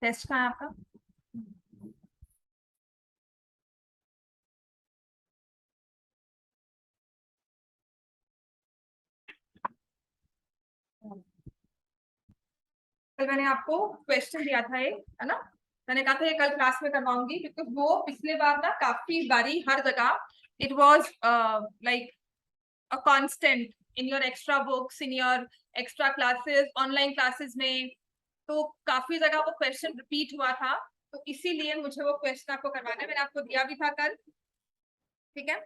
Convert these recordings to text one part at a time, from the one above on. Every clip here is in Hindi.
टेस्ट कहाँ है आपका? कल मैंने आपको क्वेश्चन दिया था एक, है ना? मैंने कहा था ये कल क्लास में करवाऊंगी, क्योंकि वो पिछले बार ना काफी बारी हर जगह it was like a constant in your extra books, in your extra classes, online classes में। तो काफी जगह वो क्वेश्चन रिपीट हुआ था, तो इसीलिए मुझे वो क्वेश्चन आपको करवाना है। मैंने आपको दिया भी था कल, ठीक है?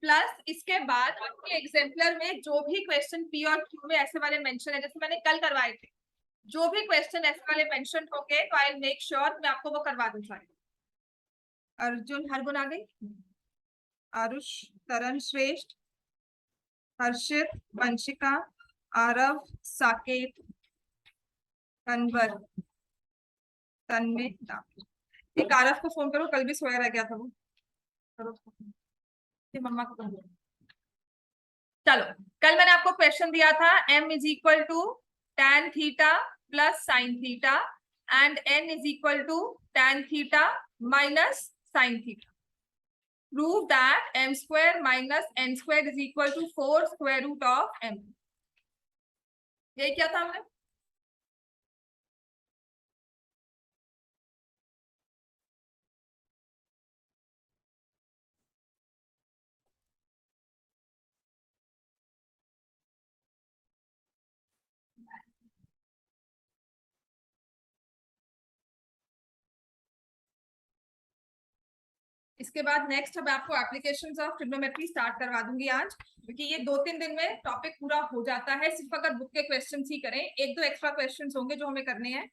प्लस इसके बाद आपके एग्जाम्पलर में जो भी क्वेश्चन पी और क्यू में ऐसे वाले मेंशन है, जैसे मैंने कल करवाए थे, जो भी क्वेश्चन ऐसे वाले मेंशन होंगे तो आई मेक श्योर मैं आपको वो करवा दूं सारे। अर्जुन हरगुन आ गई, आरुष, तरन श्रेष्ठ, हर्षित, वंशिका, आरव, साकेत, कन्वर, तन्मय, एक आरव को फोन करो, कल भी सोया रह गया था वो, करो उसको फोन। ये मम्मा को करो। चलो, कल मैंने आपको क्वेश्चन दिया था m is equal to tan theta plus sine theta and n is equal to tan theta minus sine theta. Prove that m square minus n square is equal to 4 square root of m। यही क्या था हमने? इसके बाद नेक्स्ट अब आपको एप्लीकेशंस ऑफ ट्रिग्नोमेट्री स्टार्ट करवा दूंगी आज, क्योंकि ये 2-3 दिन में टॉपिक पूरा हो जाता है, सिर्फ अगर बुक के क्वेश्चंस ही करें। 1-2 एक्स्ट्रा क्वेश्चंस होंगे जो हमें करने हैं।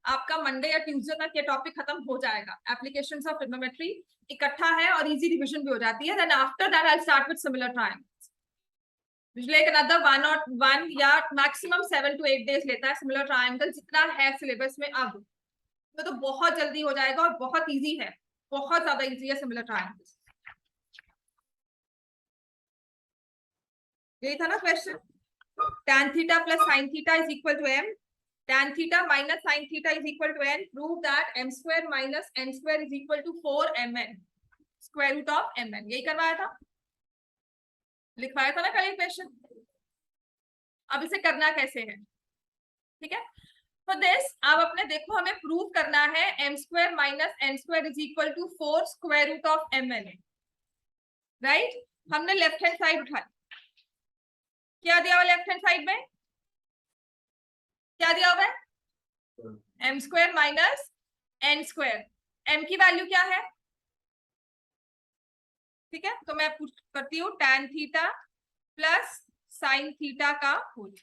आपका मंडे या ट्यूसडे तक ये टॉपिक खत्म हो जाएगा। एप्लीकेशंस ऑफ ट्रिग्नोमेट्री इकट्ठा है और इजी रिवीजन भी हो जाती है। Then after that I will start with similar triangles, like another 1 या मैक्सिमम 7 to 8 डेज लेता है सिमिलर ट्रायंगल, जितना है सिलेबस में अब। तो बहुत जल्दी हो जाएगा और बहुत इजी है, बहुत ज्यादा इजी है सिमिलर ट्रायंगल्स। यही था ना question? tan theta plus sine theta is equal to m, tan theta minus sine theta is equal to n, prove that m square minus n square is equal to 4mn square root of mn। यही करवाया था, लिखवाया था ना कल क्वेश्चन। अब इसे करना कैसे है, ठीक है? तो दिस अब अपने देखो, हमें प्रूव करना है m square minus n square is equal to 4 square root of mn, right? हमने लेफ्ट हैंड साइड उठाई, क्या दिया हुआ लेफ्ट हैंड साइड में? क्या दिया हुआ है? m square minus n square. m की वैल्यू क्या है? ठीक है, तो मैं करती हूँ tan theta plus sine theta का होल।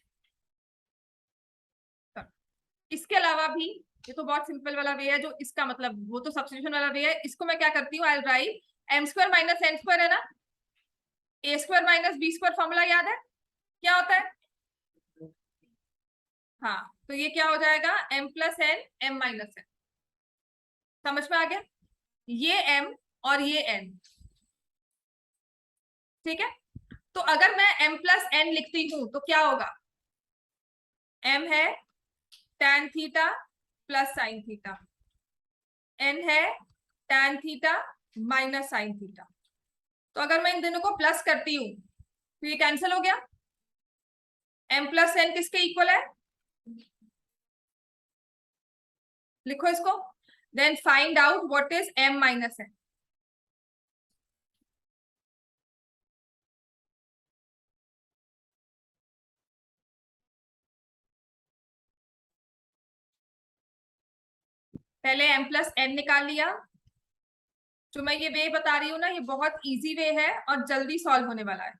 इसके अलावा भी ये तो बहुत सिंपल वाला वे है, जो इसका मतलब वो तो सब्स्टिट्यूशन वाला वे है। इसको मैं क्या करती हूँ, I write m square minus n square है ना, a square minus b square formula याद है क्या होता है? हाँ, तो ये क्या हो जाएगा, m plus n m minus n। समझ में आ गया? ये m और ये n, ठीक है? तो अगर मैं m प्लस n लिखती हूं तो क्या होगा? m है tan theta plus sine theta, n है tan theta minus sine theta. तो अगर मैं इन दोनों को प्लस करती हूं तो ये कैंसिल हो गया। m प्लस n किसके इक्वल है? लिखो इसको, then find out what is m minus n। पहले m प्लस n निकाल लिया। जो मैं ये वे बता रही हूँ ना, ये बहुत इजी वे है और जल्दी सॉल्व होने वाला है।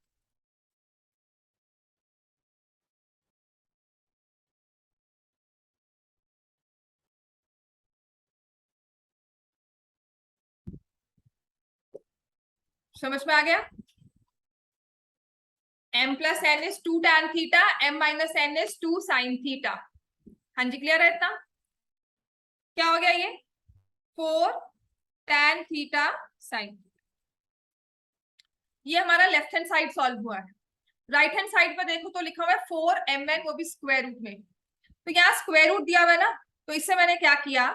समझ में आ गया? m plus n is 2 tan theta, m minus n is 2 sin theta. हाँ जी, क्लियर है इतना? क्या हो गया ये? 4 tan थीटा sin। ये हमारा लेफ्ट हैंड साइड सॉल्व हुआ है। राइट हैंड साइड पर देखो तो लिखा हुआ है 4mn, वो भी स्क्वायर रूट में। तो यहाँ स्क्वायर रूट दिया हुआ है ना, तो इससे मैंने क्या किया,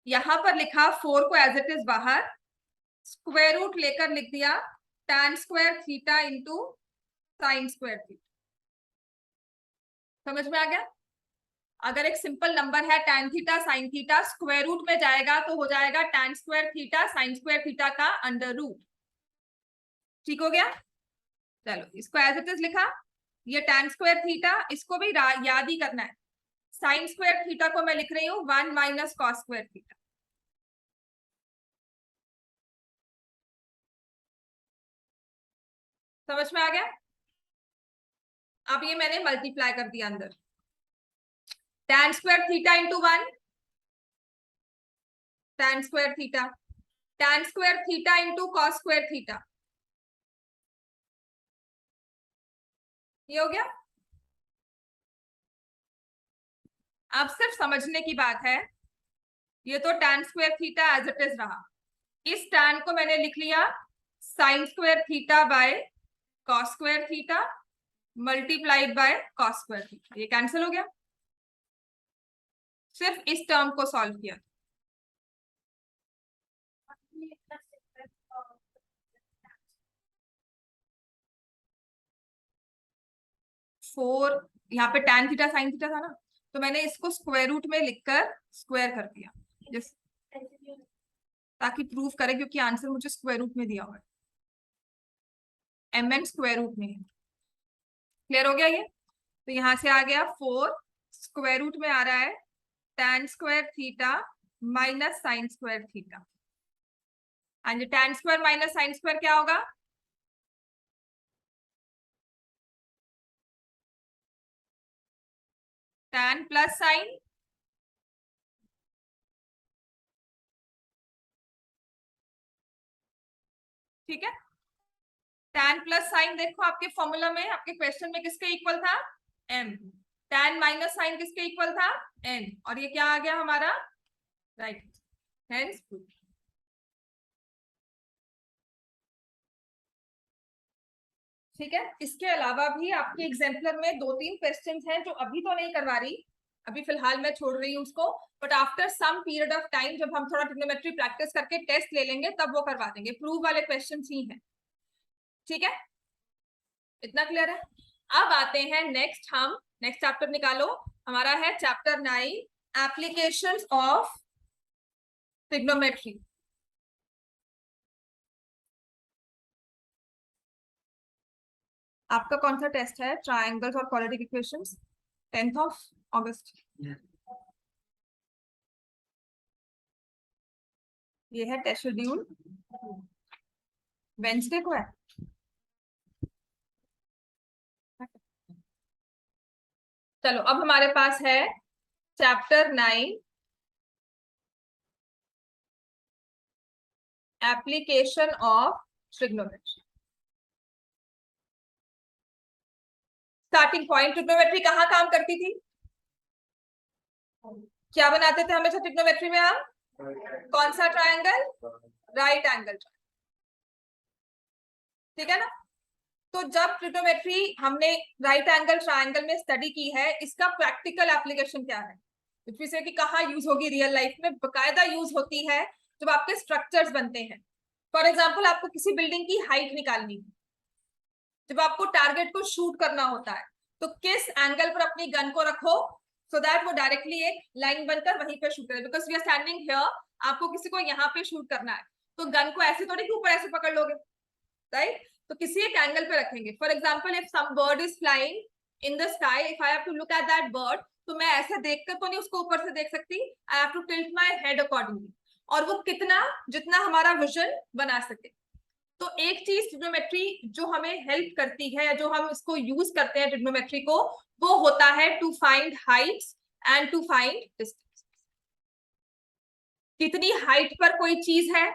यहां पर लिखा 4 को एज इट इज बाहर, स्क्वायर रूट लेकर लिख दिया tan square theta into sine square theta. समझ में आ गया? अगर एक सिंपल नंबर है tan theta sine theta, square root में जाएगा तो हो जाएगा tan square theta sine square theta का अंडर रूट। ठीक हो गया? चलो इसको एज इट इज लिखा, ये tan स्क्वायर थीटा, इसको भी याद ही करना है। साइन स्क्वायर थीटा को मैं लिख रही हूँ 1 माइनस कॉस स्क्वायर थीटा। समझ में आ गया? अब ये मैंने मल्टीप्लाई कर दिया अंदर, tan square theta into 1 tan square theta, tan square theta into cos square theta. ये हो गया। अब सिर्फ समझने की बात है, ये तो tan square theta as it is रहा, इस tan को मैंने लिख लिया sine square theta by cos square theta multiplied by cos square theta. ये कैंसिल हो गया, सिर्फ इस टर्म को सॉल्व किया। फोर, यहाँ पे tan थीटा साइन थीटा था ना, तो मैंने इसको स्क्वायर रूट में लिखकर स्क्वायर कर दिया, जिस ताकि प्रूव करे, क्योंकि आंसर मुझे स्क्वायर रूट में दिया हुआ है, mn स्क्वायर रूट में है। क्लियर हो गया ये? तो यहां से आ गया 4 स्क्वायर रूट में आ रहा है tan square theta minus sign square theta. हाँ जी, tan square minus sine square क्या होगा? tan प्लस साइन, ठीक है। tan प्लस साइन देखो आपके फॉर्मूला में, आपके क्वेश्चन में किसके इक्वल था? m। tan माइनस साइन किसके इक्वल था? n। और ये क्या आ गया हमारा? Right, hence proof. ठीक है। इसके अलावा भी आपके एग्जाम्पलर में 2-3 क्वेश्चंस हैं जो अभी तो नहीं करवा रही, अभी फिलहाल मैं छोड़ रही हूँ उसको, but after some period of time जब हम थोड़ा ट्रिग्नोमेट्री प्रैक्टिस करके टेस्ट ले लेंगे तब वो करवा देंगे, प्रूव वाले क्वेश्चन ही हैं। ठीक है, इतना क्लियर है? अब आते हैं नेक्स्ट, हम नेक्स्ट चैप्टर निकालो, हमारा है चैप्टर 9 एप्लीकेशंस ऑफ ट्रिग्नोमेट्री। आपका कौन सा टेस्ट है? ट्रायंगल्स और क्वाड्रेटिक इक्वेशंस, 10th ऑफ अगस्त। ये है टेस्ट शेड्यूल, वेंसडे को है। चलो अब हमारे पास है chapter 9 application of trigonometry. Starting point, trigonometry कहाँ काम करती थी? क्या बनाते थे हमेशा ट्रिग्नोमेट्री में हम? कौन सा ट्रायंगल? Right angle. ठीक है ना? तो जब ट्रिग्नोमेट्री हमने राइट एंगल ट्रायंगल में स्टडी की है, इसका प्रैक्टिकल एप्लीकेशन क्या है, से कि कहाँ यूज होगी रियल लाइफ में? बकायदा यूज होती है जब आपके स्ट्रक्चर्स बनते हैं। फॉर एग्जाम्पल, आपको किसी बिल्डिंग की हाइट निकालनी है, जब आपको टारगेट को शूट करना होता है, तो किस एंगल पर अपनी गन को रखो सो दैट वो डायरेक्टली एक लाइन बनकर वहीं पे शूट करे, because we are standing here, आपको किसी को यहाँ पे शूट करना है, तो गन को ऐसे थोड़ी ऊपर ऐसे पकड़ लोगे, राइट? तो किसी एक एंगल पे रखेंगे। For example, if some bird is flying in the sky, if I have to look at that bird, तो मैं ऐसे देखकर तो नहीं उसको ऊपर से देख सकती, I have to tilt my head accordingly, और वो कितना, जितना हमारा विजन बना सके। तो एक चीज ट्रिग्नोमेट्री जो हमें हेल्प करती है, या जो हम इसको यूज करते हैं ट्रिग्नोमेट्री को, वो होता है to find heights and to find distance. कितनी हाइट पर कोई चीज है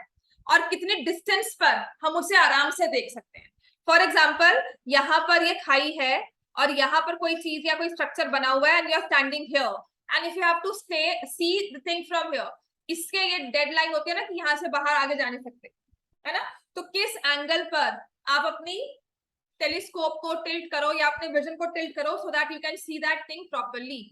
और कितने डिस्टेंस पर हम उसे आराम से देख सकते हैं। फॉर एग्जाम्पल यहाँ पर ये खाई है और यहाँ पर कोई चीज या कोई स्ट्रक्चर बना हुआ है and you are standing here and if you have to see the thing from here, इसके ये डेडलाइन होती है ना कि यहाँ से बाहर आगे जा नहीं सकते, है ना। तो किस एंगल पर आप अपनी टेलीस्कोप को टिल्ट करो या अपने विजन को टिल्ट करो so that you can see that thing properly,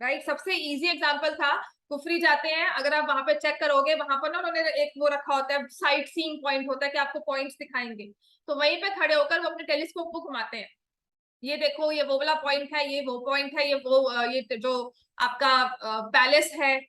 right. सबसे इजी एग्जांपल था, कुफरी जाते हैं, अगर आप वहां पे चेक करोगे, वहां पर ना उन्होंने एक वो रखा होता है, साइट सीइंग पॉइंट होता है कि आपको पॉइंट्स दिखाएंगे, तो वहीं पे खड़े होकर वो अपने टेलीस्कोप को घुमाते हैं, ये देखो ये वो वाला पॉइंट है, ये वो पॉइंट है, ये वो ये जो आपका पैलेस है,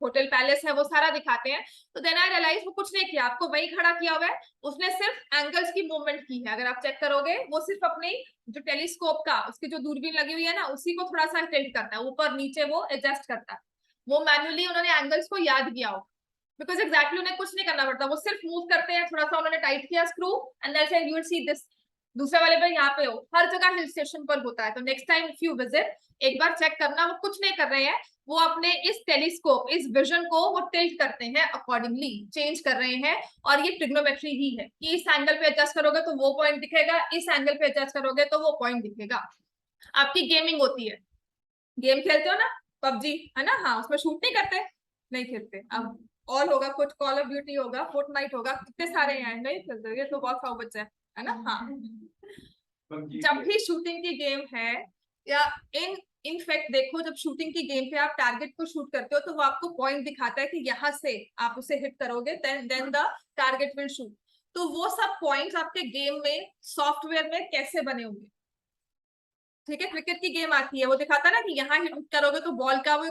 होटल पैलेस है, वो सारा दिखाते हैं। तो देन आई रियलाइज वो कुछ नहीं किया, आपको वही खड़ा किया हुआ है, उसने सिर्फ एंगल्स की मूवमेंट की है। अगर आप चेक करोगे वो सिर्फ अपनी जो टेलीस्कोप का उसकी जो दूरबीन लगी हुई है ना, उसी को थोड़ा सा टिल्ट करता है ऊपर नीचे, वो एडजस्ट करता है। वो मैन्युअली उन्होंने एंगल्स को याद किया हो, बिकॉज एक्जैक्टली उन्हें कुछ नहीं करना पड़ता, वो सिर्फ मूव करते हैं, थोड़ा सा उन्होंने टाइट किया स्क्रू एंड देन से यू विल सी दिस। दूसरे वाले पे यहाँ पे हो, हर जगह हिल स्टेशन पर होता है। तो next time if you visit एक बार चेक करना, वो कुछ नहीं कर रहे हैं, वो अपने इस टेलीस्कोप इस विजन को वो टिल्ट करते हैं, अकॉर्डिंगली चेंज कर रहे हैं। और ये ट्रिग्नोमेट्री ही है कि इस एंगल पे एडजस्ट करोगे तो वो पॉइंट दिखेगा, इस एंगल पे एडजस्ट करोगे तो वो पॉइंट दिखेगा। आपकी गेमिंग होती है, गेम खेलते हो ना, पबजी है ना, हाँ उसमें शूट नहीं करते, नहीं खेलते। अब ऑल होगा, कुछ कॉल ऑफ ड्यूटी होगा, फोर्टनाइट होगा, कितने सारे हैं, नहीं खेलते, ये तो बहुत खाओ बच्चा है ना। हाँ जब भी शूटिंग की गेम है या इनफैक्ट देखो, जब शूटिंग की गेम पे आप टारगेट को शूट करते हो तो वो आपको पॉइंट दिखाता है कि यहाँ से आप उसे हिट करोगे then the target will shoot. तो वो सब पॉइंट्स आपके गेम में सॉफ्टवेयर में कैसे बने होंगे, ठीक है। क्रिकेट की गेम आती है, वो दिखाता है ना कि यहाँ हिट करोगे तो बॉल का वो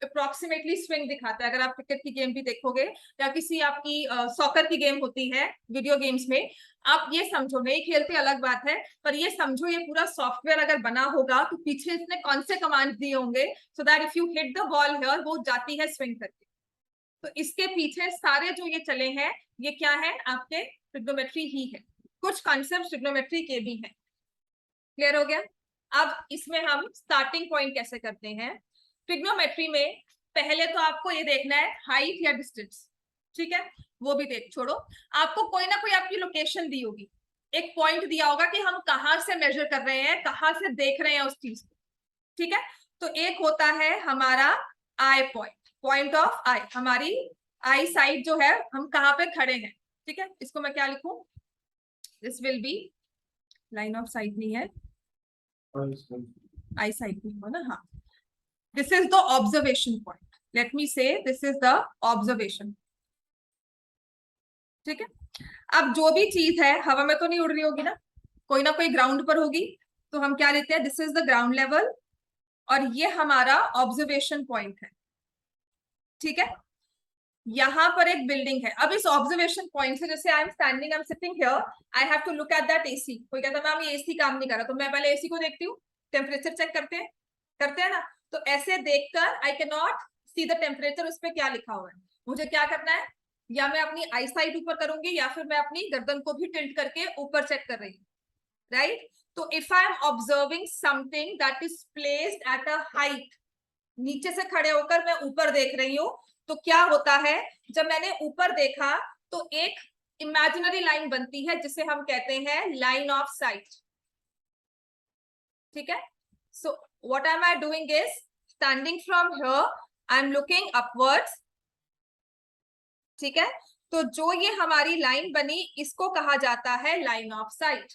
अप्रोक्सीमेटली स्विंग दिखाता है। अगर आप क्रिकेट की गेम भी देखोगे या किसी आपकी सॉकर की गेम होती है वीडियो गेम्स में, आप ये समझो, नहीं खेलते अलग बात है, पर ये समझो ये पूरा सॉफ्टवेयर अगर बना होगा तो पीछे इसने कौन से कमांड दिए होंगे so that if you hit the ball here वो जाती है स्विंग करके। तो इसके पीछे सारे जो ये चले हैं, ये क्या है, आपके ट्रिग्नोमेट्री ही है, कुछ कॉन्सेप्ट ट्रिग्नोमेट्री के भी हैं। क्लियर हो गया। अब इसमें हम स्टार्टिंग पॉइंट कैसे करते हैं ट्रिग्नोमेट्री में। पहले तो आपको ये देखना है हाइट या डिस्टेंस, ठीक है, वो भी देख छोड़ो, आपको कोई ना कोई आपकी लोकेशन दी होगी, एक पॉइंट दिया होगा कि हम कहाँ से मेजर कर रहे हैं, कहाँ से देख रहे हैं उस चीज को, ठीक है। तो एक होता है हमारा आई पॉइंट, पॉइंट ऑफ आई, हमारी आई साइड जो है, हम कहाँ पे खड़े हैं, ठीक है। इसको मैं क्या लिखूं, this will B, line of site नहीं है, आई साइड नहीं हो ना, हाँ, this is the observation point, let me से दिस इज द ऑब्जर्वेशन, ठीक है। अब जो भी चीज है हवा में तो नहीं उड़ रही होगी ना कोई ग्राउंड पर होगी, तो हम क्या लेते हैं, this is the ground level और ये हमारा ऑब्जर्वेशन पॉइंट है, ठीक है। यहाँ पर एक बिल्डिंग है, अब इस ऑब्जर्वेशन पॉइंट से, जैसे I am standing, I am sitting here, I have to look at that AC. कोई कहता है मैम ये एसी काम नहीं कर रहा, तो मैं पहले एसी को देखती हूँ, टेम्परेचर चेक करते हैं ना। तो ऐसे देखकर I can not see the temperature, उस पर क्या लिखा हुआ है, मुझे क्या करना है, या मैं अपनी आई साइड ऊपर करूंगी या फिर मैं अपनी गर्दन को भी टिल्ट करके ऊपर चेक कर रही हूँ, राइट। तो if I am observing something that is placed at a height, नीचे से खड़े होकर मैं ऊपर देख रही हूँ, तो क्या होता है, जब मैंने ऊपर देखा तो एक इमेजिनरी लाइन बनती है जिसे हम कहते हैं लाइन ऑफ साइट, ठीक है। So what am I doing is standing from here, I am looking upwards, ठीक है। तो जो ये हमारी लाइन बनी इसको कहा जाता है लाइन ऑफ साइट,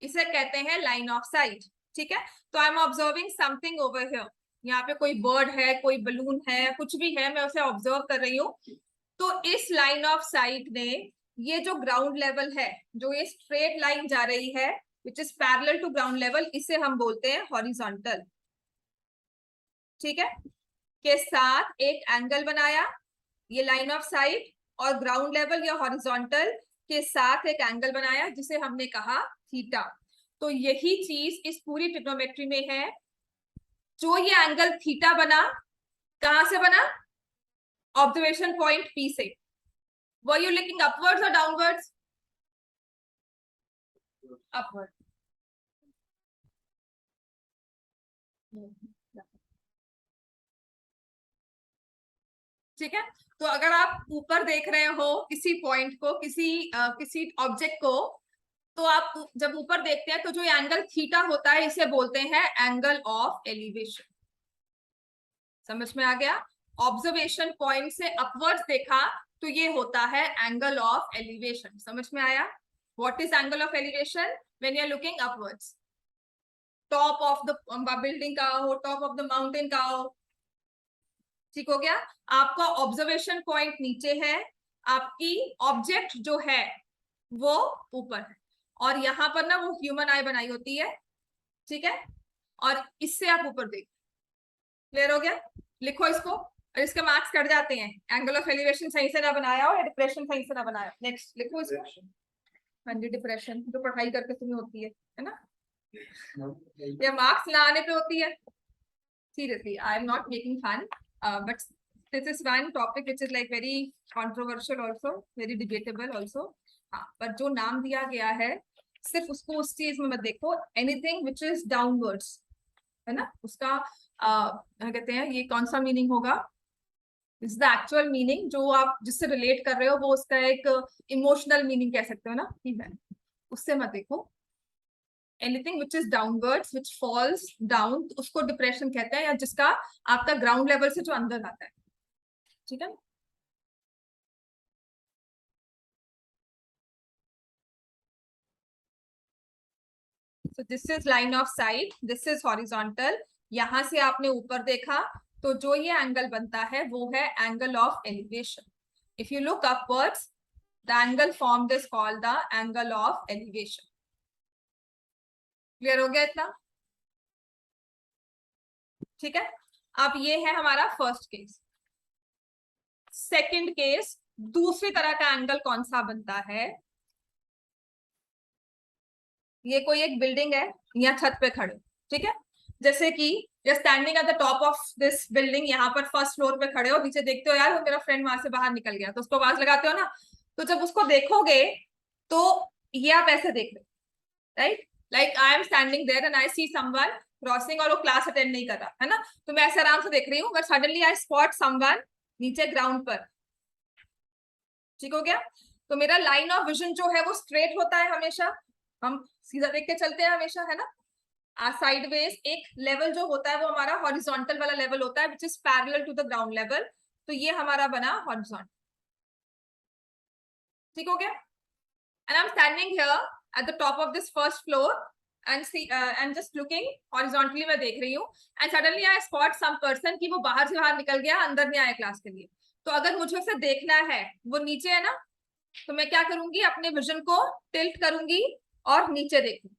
इसे कहते हैं लाइन ऑफ साइट, ठीक है। तो I am observing something over here, यहाँ पे कोई बर्ड है, कोई बलून है, कुछ भी है, मैं उसे ऑब्जर्व कर रही हूँ। तो इस लाइन ऑफ साइट ने ये जो ग्राउंड लेवल है, जो ये स्ट्रेट लाइन जा रही है which is parallel to ground level, इसे हम बोलते हैं हॉरिजॉन्टल, ठीक है, के साथ एक एंगल बनाया, ये लाइन ऑफ साइट और ग्राउंड लेवल या हॉरिजॉन्टल के साथ एक एंगल बनाया जिसे हमने कहा थीटा। तो यही चीज इस पूरी ट्रिग्नोमेट्री में है, जो ये एंगल थीटा बना, कहां से बना, ऑब्जर्वेशन पॉइंट पी से। वर यू लुकिंग अपवर्ड्स और डाउनवर्ड्स, अपवर्ड, ठीक है। तो अगर आप ऊपर देख रहे हो किसी पॉइंट को, किसी ऑब्जेक्ट को, तो आप जब ऊपर देखते हैं तो जो एंगल थीटा होता है इसे बोलते हैं एंगल ऑफ एलिवेशन। समझ में आ गया? ऑब्जर्वेशन पॉइंट से अपवर्ड्स देखा तो ये होता है एंगल ऑफ एलिवेशन। समझ में आया? What is angle of elevation? When you are looking upwards, top of the building का हो, टॉप ऑफ द माउंटेन का हो। ठीक हो गया? आपका ऑब्जर्वेशन पॉइंट नीचे है, आपकी ऑब्जेक्ट जो है वो ऊपर है, और यहाँ पर ना वो ह्यूमन आई बनाई होती है, ठीक है, और इससे आप ऊपर देख। क्लियर हो गया? लिखो इसको, और इसके मार्क्स कट जाते हैं, एंगल ऑफ एलिवेशन सही से ना बनाया हो या डिप्रेशन सही से ना बनाया हो। नेक्स्ट लिखो इसको। हाँ जी, डिप्रेशन जो पढ़ाई करके तुम्हें होती है ना, या मार्क्स ना आने पे होती है। Seriously, I am not making fun, but this is one topic which is like very controversial also, very debatable also. हाँ, पर जो नाम दिया गया है सिर्फ उसको उस चीज में मत देखो। एनीथिंग विच इज डाउनवर्ड्स, है ना, उसका क्या कहते हैं, ये कौन सा मीनिंग होगा? इज द एक्चुअल मीनिंग जो आप जिससे रिलेट कर रहे हो, वो उसका एक इमोशनल मीनिंग कह सकते हो ना, ठीक है, उससे मत देखो। Anything which is downwards, which falls down, उसको डिप्रेशन कहते हैं, या जिसका आपका ग्राउंड लेवल से जो अंदर आता है। ठीक है? So this is line of sight, this is horizontal। यहां से आपने ऊपर देखा तो जो ये एंगल बनता है वो है angle of elevation. If you look upwards, the angle formed is called the angle of elevation. Clear हो गया इतना? ठीक है, अब ये है हमारा फर्स्ट केस। सेकंड केस, दूसरी तरह का एंगल कौन सा बनता है? ये कोई एक बिल्डिंग है, या छत पे खड़े, ठीक है, जैसे कि you're standing at the top of this building, यहाँ पर फर्स्ट फ्लोर पे खड़े हो, नीचे देखते हो यार वो मेरा फ्रेंड वहां से बाहर निकल गया, तो उसको आवाज लगाते हो ना। तो जब उसको देखोगे तो ये आप ऐसे देख रहे हो, right? Like I am standing there and I see someone crossing, और वो क्लास अटेंड नहीं कर रहा है ना, तो मैं ऐसे आराम से देख रही हूँ, but suddenly I spot someone नीचे ग्राउंड पर। ठीक हो गया? तो मेरा लाइन ऑफ विजन जो है वो स्ट्रेट होता है हमेशा, हम सीधा देख के चलते हैं हमेशा, है ना। साइडवेज एक लेवल जो होता है वो हमारा हॉरिजॉन्टल वाला लेवल होता है, which is parallel to the ground level. तो ये हमारा बना हॉरिजॉन्टल। ठीक हो गया? And I am standing here at the top of this first floor and see and just looking horizontally, मैं देख रही हूँ, and suddenly I spot some person कि वो बाहर से बाहर निकल गया, अंदर नहीं आया क्लास के लिए। तो अगर मुझे उसे देखना है, वो नीचे है ना, तो मैं क्या करूंगी, अपने विजन को टिल्ट करूंगी और नीचे देखूंगी।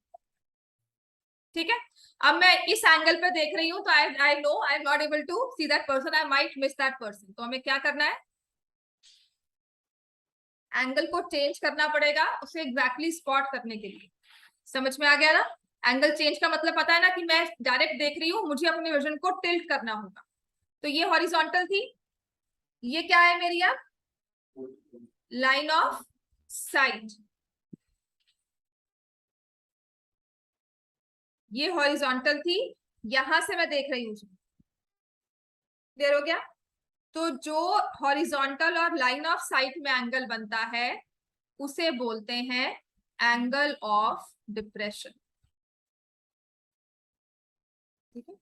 ठीक है? अब मैं इस एंगल पे देख रही हूँ, तो I know I am not able to see that person, I might miss that person. तो हमें क्या करना है, एंगल को चेंज करना पड़ेगा उसे एग्जैक्टली स्पॉट करने के लिए। समझ में आ गया ना? एंगल चेंज का मतलब पता है ना, कि मैं डायरेक्ट देख रही हूँ, मुझे अपने विजन को टिल्ट करना होगा। तो ये हॉरिजॉन्टल थी, ये क्या है मेरी अब लाइन ऑफ साइट, ये हॉरिजॉन्टल थी, यहां से मैं देख रही हूँ। क्लियर हो गया? तो जो हॉरिजॉन्टल और लाइन ऑफ साइट में एंगल बनता है उसे बोलते हैं एंगल ऑफ डिप्रेशन। ठीक है?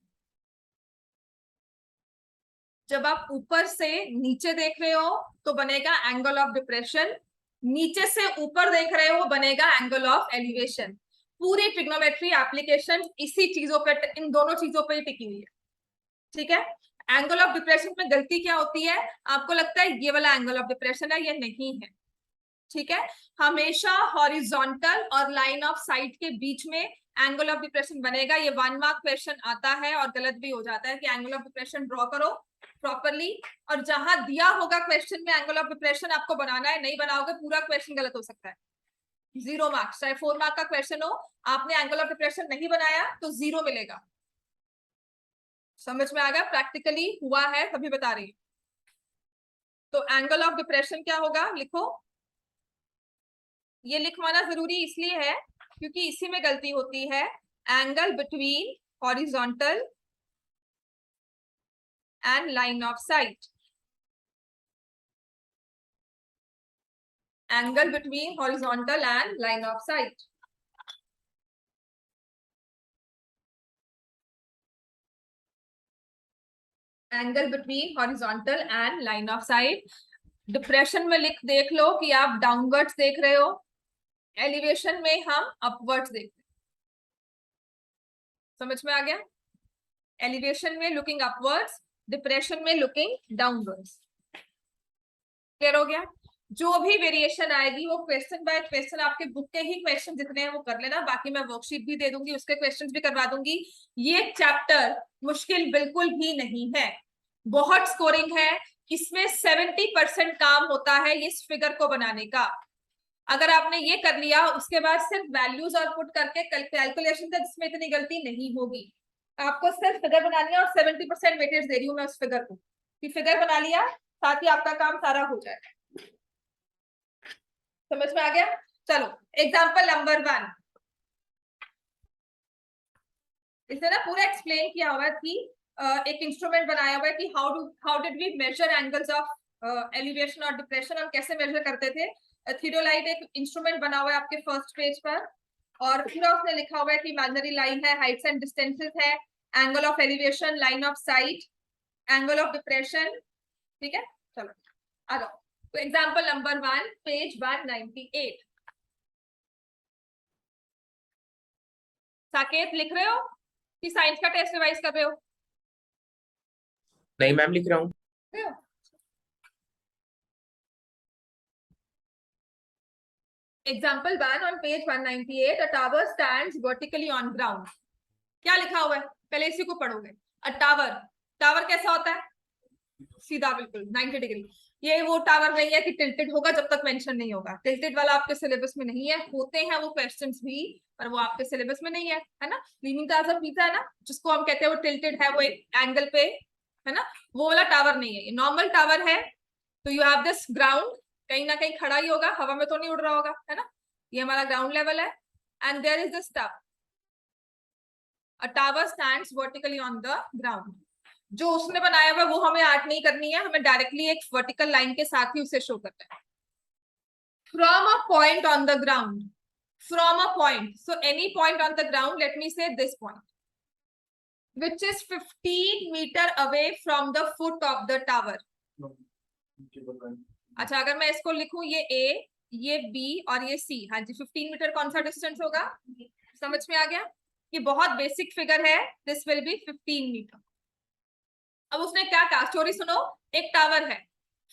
जब आप ऊपर से नीचे देख रहे हो तो बनेगा एंगल ऑफ डिप्रेशन, नीचे से ऊपर देख रहे हो बनेगा एंगल ऑफ एलिवेशन। पूरी ट्रिग्नोमेट्री एप्लीकेशन इसी चीजों पे, इन दोनों चीजों पे टिकी हुई है। ठीक है? एंगल ऑफ डिप्रेशन में गलती क्या होती है? आपको लगता है ये वाला एंगल ऑफ डिप्रेशन है, ये नहीं है। ठीक है? हमेशा हॉरिजॉन्टल और लाइन ऑफ साइट के बीच में एंगल ऑफ डिप्रेशन बनेगा। ये 1 मार्क क्वेश्चन आता है और गलत भी हो जाता है कि एंगल ऑफ डिप्रेशन ड्रॉ करो प्रॉपरली, और जहां दिया होगा क्वेश्चन में एंगल ऑफ डिप्रेशन आपको बनाना है, नहीं बनाओगे पूरा क्वेश्चन गलत हो सकता है, 0 मार्क्स। चाहे 4 मार्क का क्वेश्चन हो, आपने एंगल ऑफ डिप्रेशन नहीं बनाया तो 0 मिलेगा। समझ में आ गया? प्रैक्टिकली हुआ है तभी बता रही हूँ। तो एंगल ऑफ डिप्रेशन क्या होगा, लिखो। ये लिखवाना जरूरी इसलिए है क्योंकि इसी में गलती होती है, angle between horizontal and line of site. Angle between horizontal and line of site. Angle between horizontal and line of site. Depression में देख लो कि आप डाउनवर्ड्स देख रहे हो, एलिवेशन में हम अपवर्ड्स देख रहे हैं। समझ में आ गया? एलिवेशन में लुकिंग अपवर्ड्स, डिप्रेशन में लुकिंग डाउनवर्ड्स। क्लियर हो गया? जो भी वेरिएशन आएगी वो क्वेश्चन बाय क्वेश्चन, आपके बुक के ही क्वेश्चन जितने हैं वो कर लेना, बाकी मैं वर्कशीट भी दे दूंगी, उसके क्वेश्चंस भी करवा दूंगी। ये चैप्टर मुश्किल बिल्कुल भी नहीं है, बहुत स्कोरिंग है। इसमें 70% काम होता है इस फिगर को बनाने का। अगर आपने ये कर लिया, उसके बाद सिर्फ वैल्यूज और पुट करके कैलकुलेशन का, जिसमें इतनी गलती नहीं होगी। आपको सिर्फ फिगर बनानी है और 70% वेटेज दे रही हूँ मैं उस फिगर को, कि फिगर बना लिया, साथ ही आपका काम सारा हो जाएगा। समझ में आ गया? चलो एग्जाम्पल नंबर 1। इसे ना पूरा एक्सप्लेन किया हुआ है कि एक इंस्ट्रूमेंट बनाया हुआ है कि how did we measure angles of elevation और डिप्रेशन, हम कैसे मेजर करते थे। थियोडोलाइट एक इंस्ट्रूमेंट बना हुआ है आपके फर्स्ट पेज पर, और पूरा उसने लिखा हुआ है कि इमेजिनरी लाइन है, हाइट्स एंड डिस्टेंसेस है, angle of elevation, line of site, angle of depression. ठीक है, चलो आ जाओ। तो एग्जाम्पल नंबर 1, पेज 198। साकेत लिख रहे हो कि साइंस का टेस्ट रिवाइज कर रहे हो? नहीं मैम, लिख रहा हूँ। Example 1 on page 198, a tower stands vertically on ground। क्या लिखा हुआ है, पहले इसी को पढ़ोगे। अ टावर, टावर कैसा होता है? सीधा, बिल्कुल 90 डिग्री। ये वो टावर नहीं है कि टिल्टेड होगा, जब तक मेंशन नहीं होगा। टिल्टेड वाला आपके सिलेबस में नहीं है, होते हैं वो क्वेश्चंस भी, पर वो आपके सिलेबस में नहीं है ना। लीनिंग टावर पिज्जा है ना, जिसको हम कहते हैं वो टिल्टेड है, वो एक एंगल पे है ना, वो वाला टावर नहीं है, ये नॉर्मल टावर है। तो यू हैव दिस ग्राउंड, कहीं ना कहीं खड़ा ही होगा, हवा में तो नहीं उड़ रहा होगा, है ना। ये हमारा ग्राउंड लेवल है, and there is this tower. A tower stands vertically on the ground. जो उसने बनाया हुआ वो हमें आर्ट नहीं करनी है, हमें डायरेक्टली एक वर्टिकल लाइन के साथ ही उसे शो करना है। From a point on the ground, from a point, so any point on the ground, let me से this point which is 15 meter away from the foot of the tower। अच्छा, अगर मैं इसको लिखूं, ये A, ये B और ये C, हाँ जी, 15 मीटर कौन सा डिस्टेंस होगा? समझ में आ गया? ये बहुत बेसिक फिगर है, दिस विल बी 15 मीटर। अब उसने क्या कहा, स्टोरी सुनो। एक टावर है,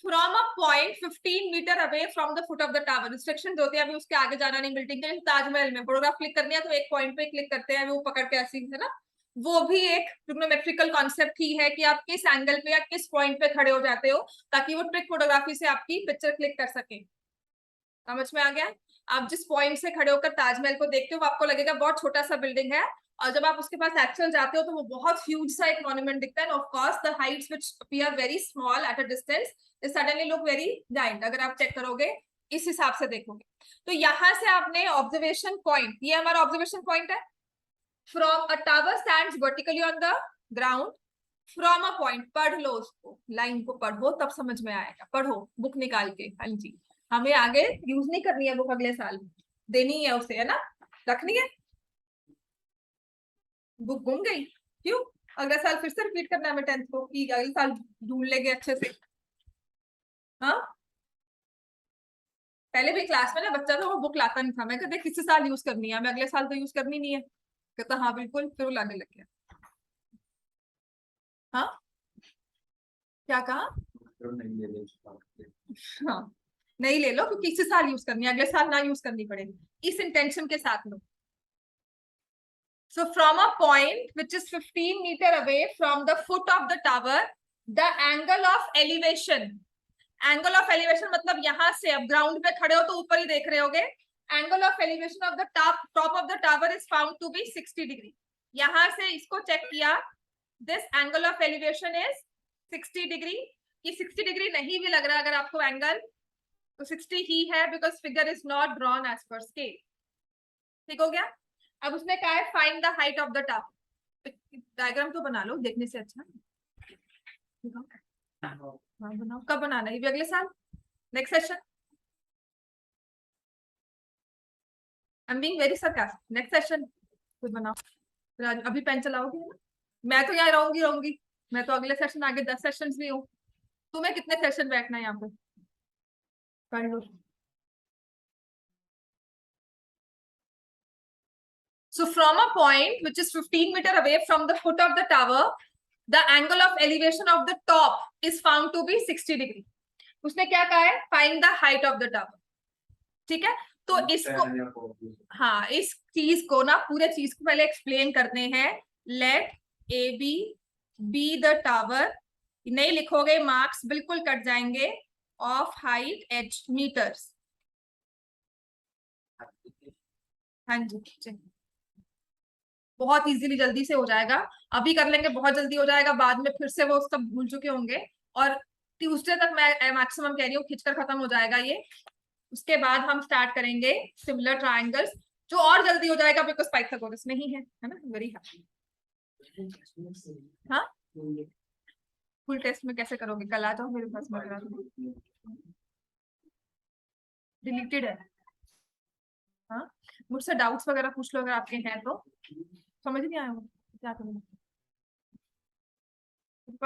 from a point 15 metre away from the foot of the tower. Restriction होती है, अभी उसके आगे जाना नहीं। बिल्डिंग के ताजमहल में फोटोग्राफ क्लिक करनी है तो एक पॉइंट पे क्लिक करते हैं, वो पकड़ के ऐसी, है ना। वो भी एक ट्रिग्नोमेट्रिकल कॉन्सेप्ट ही है कि आप किस एंगल पे या किस पॉइंट पे खड़े हो जाते हो, ताकि वो ट्रिक फोटोग्राफी से आपकी पिक्चर क्लिक कर सके। समझ में आ गया? आप जिस पॉइंट से खड़े होकर ताजमहल को देखते हो, वो आपको लगेगा बहुत छोटा सा बिल्डिंग है, और जब आप उसके पास एक्चुअल जाते हो तो वो बहुत ह्यूज सा एक मॉन्यूमेंट दिखता है। Of course the Heights which appear very small at a distance they suddenly look very giant, अगर आप चेक करोगे इस हिसाब से देखोगे। तो यहां से आपने ऑब्जर्वेशन पॉइंट, ये हमारा ऑब्जर्वेशन पॉइंट है। From a tower stands vertically on the ground, from a point, पढ़ लो उसको, लाइन को पढ़ो तब समझ में आएगा, पढ़ो बुक निकाल के। हाँ जी, हमें आगे यूज नहीं करनी है बुक, अगले साल देनी है उसे, है ना, रखनी है। बुक गुम गई क्यों? अगले साल फिर से रिपीट करना है हमें 10th को, कि अगले साल ढूंढ लेंगे अच्छे से। हाँ, पहले भी क्लास में ना बच्चा था, वो बुक लाता नहीं था, मैं कहते किसी साल यूज करनी है, मैं अगले साल तो यूज करनी नहीं है, कहता हाँ बिल्कुल, फिर वो लाने लग गया। हाँ, क्या कहा? हाँ, नहीं ले लो, क्योंकि इसी साल यूज करनी है, अगले साल ना यूज करनी पड़ेगी, इस इंटेंशन के साथ लो। So from a point which is 15 meter away from the foot of the tower, the angle of elevation, angle of elevation मतलब यहां से, अब ग्राउंड पे खड़े हो तो ऊपर ही देख रहे होगे, angle of elevation of the top of the tower is found to be 60 degree. यहां से इसको चेक किया, this angle of elevation is 60 degree. ये 60 डिग्री नहीं भी लग रहा अगर आपको एंगल, तो 60 ही है, because figure is not drawn as per scale. ठीक हो गया? अब उसने कहा है find the height of the tower. Diagram तो बना लो, देखने से अच्छा। हाँ बनाओ, कब बनाना है? ये भी अगले साल, next session. I am being very sarcastic. Next session खुद बनाओ। फिर अभी पेन चलाओगी ना? मैं तो यहाँ रहूंगी। मैं तो अगले सेशन आगे 10 सेशंस भी हूँ। तुम्हें कितने सेशन बैठना है यहाँ पे? कर लो। So from a point which is 15 meter away from the foot of the tower, the angle of elevation of the top is found to be 60 degree. उसने क्या कहा है? Find the height of the tower. ठीक है, तो इसको, हाँ, इस चीज को ना, पूरे चीज को पहले एक्सप्लेन करते हैं। Let A B the tower, नहीं लिखोगे मार्क्स बिल्कुल कट जाएंगे, ऑफ हाइट h मीटर्स। हाँ जी, बहुत इजीली जल्दी से हो जाएगा। अभी कर लेंगे, बहुत जल्दी हो जाएगा, बाद में फिर से वो सब भूल चुके होंगे। और ट्यूसडे तक मैं मैक्सिमम कह रही हूँ खिंचकर खत्म हो जाएगा ये। उसके बाद हम स्टार्ट करेंगे सिमिलर ट्रायंगल्स, जो और जल्दी हो जाएगा बिकॉज पाइथागोरस में ही है ना? Very happy. हाँ, फुल टेस्ट में कैसे करोगे? कल आ जाओ मेरे पास, मैं करा दूंगी। डिलीटेड है। हाँ, मुझसे डाउट्स वगैरह पूछ लो अगर आपके हैं तो। समझ नहीं आया क्या करूँगा?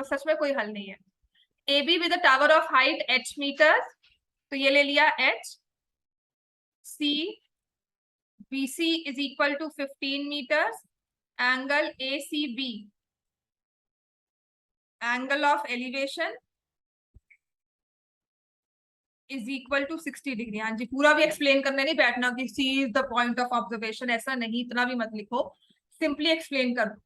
सच में कोई हल नहीं है। A B with tower of height h meters, तो ये ले लिया h। C B C is equal to 15 meters. Angle A C B, angle of elevation is equal to 60 degree. हाँ जी, पूरा भी एक्सप्लेन करने नहीं बैठना कि C is the point of observation, ऐसा नहीं, इतना भी मत लिखो, सिंपली एक्सप्लेन कर दो।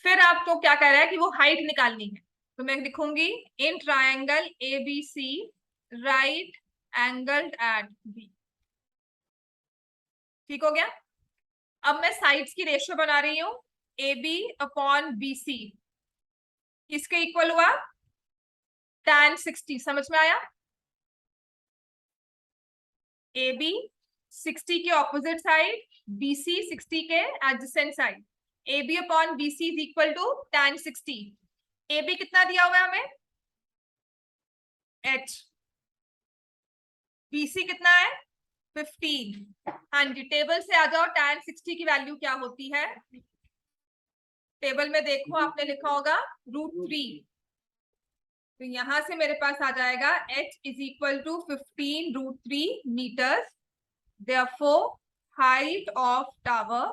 फिर आपको क्या कह रहा है कि वो हाइट निकालनी है, तो मैं लिखूंगी in triangle A B C right angled at B. ठीक हो गया? अब मैं साइड्स की रेशियो बना रही हूं, A B upon B C किसके इक्वल हुआ? tan 60। समझ में आया? ए बी 60 के ऑपोजिट साइड, बी सी 60 के adjacent side. A B upon B C is equal to tan 60। A B कितना दिया हुआ है हमें? h। बी सी कितना है? 15। हाँ जी, टेबल से आ जाओ, tan 60 की वैल्यू क्या होती है? टेबल में देखो, आपने लिखा होगा √3। तो यहां से मेरे पास आ जाएगा h is equal to 15 √3 metres. Therefore, height of tower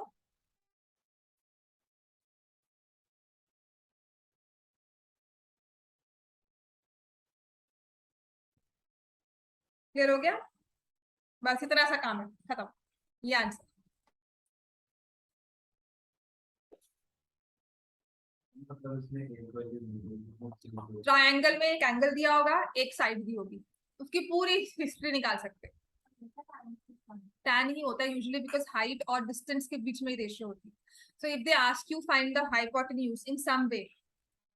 clear हो गया? बस इतना सा काम है, खत्म। ये आंसर। ट्रायंगल में एक एंगल दिया होगा, एक साइड दी होगी, उसकी पूरी हिस्ट्री निकाल सकते हैं। tan ही होता है यूजुअली, बिकॉज हाइट और डिस्टेंस के बीच में ही रेशियो होती है। So if they ask you find the hypotenuse in some way,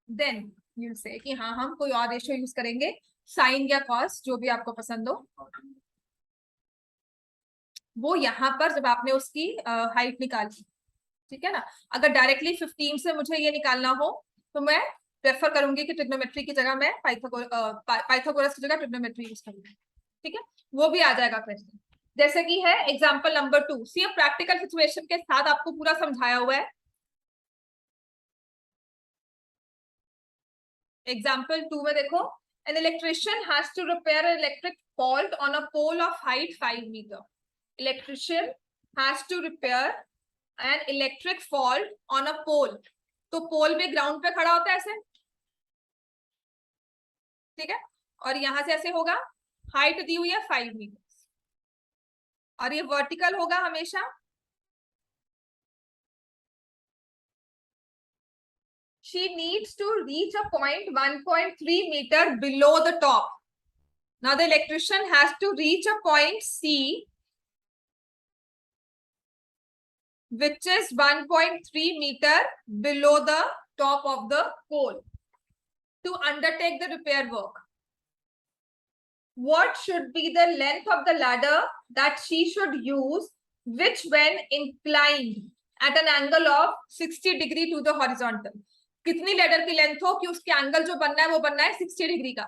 then you will say कि हाँ, हम कोई और रेशियो यूज करेंगे, साइन या कॉस, जो भी आपको पसंद हो। वो यहाँ पर जब आपने उसकी हाइट निकाली, ठीक है ना? अगर डायरेक्टली 15 से मुझे ये निकालना हो तो मैं प्रेफर करूंगी कि ट्रिग्नोमेट्री की जगह मैं पाइथागोरस की जगह ट्रिग्नोमेट्री यूज करूंगी। ठीक है, वो भी आ जाएगा क्वेश्चन। जैसे कि है एग्जांपल नंबर 2। सी प्रैक्टिकल सिचुएशन के साथ आपको पूरा समझाया हुआ है। एग्जांपल 2 में देखो, an electrician has to repair an electric fault on a pole of height 5 meter. Electrician has to repair an electric fault on a pole. तो पोल भी ग्राउंड पे खड़ा होता है ऐसे, ठीक है, और यहां से ऐसे होगा, हाइट दी हुई है 5 मीटर, और ये वर्टिकल होगा हमेशा। She needs to reach a point 1.3 meter below the top. Now the electrician has to reach a point C, which is 1.3 meter below the top of the pole, to undertake the repair work. What should be the length of the ladder that she should use, which when inclined at an angle of 60 degree to the horizontal? कितनी लेडर की लेंथ हो कि उसके एंगल जो बनना है वो बनना है 60 डिग्री का।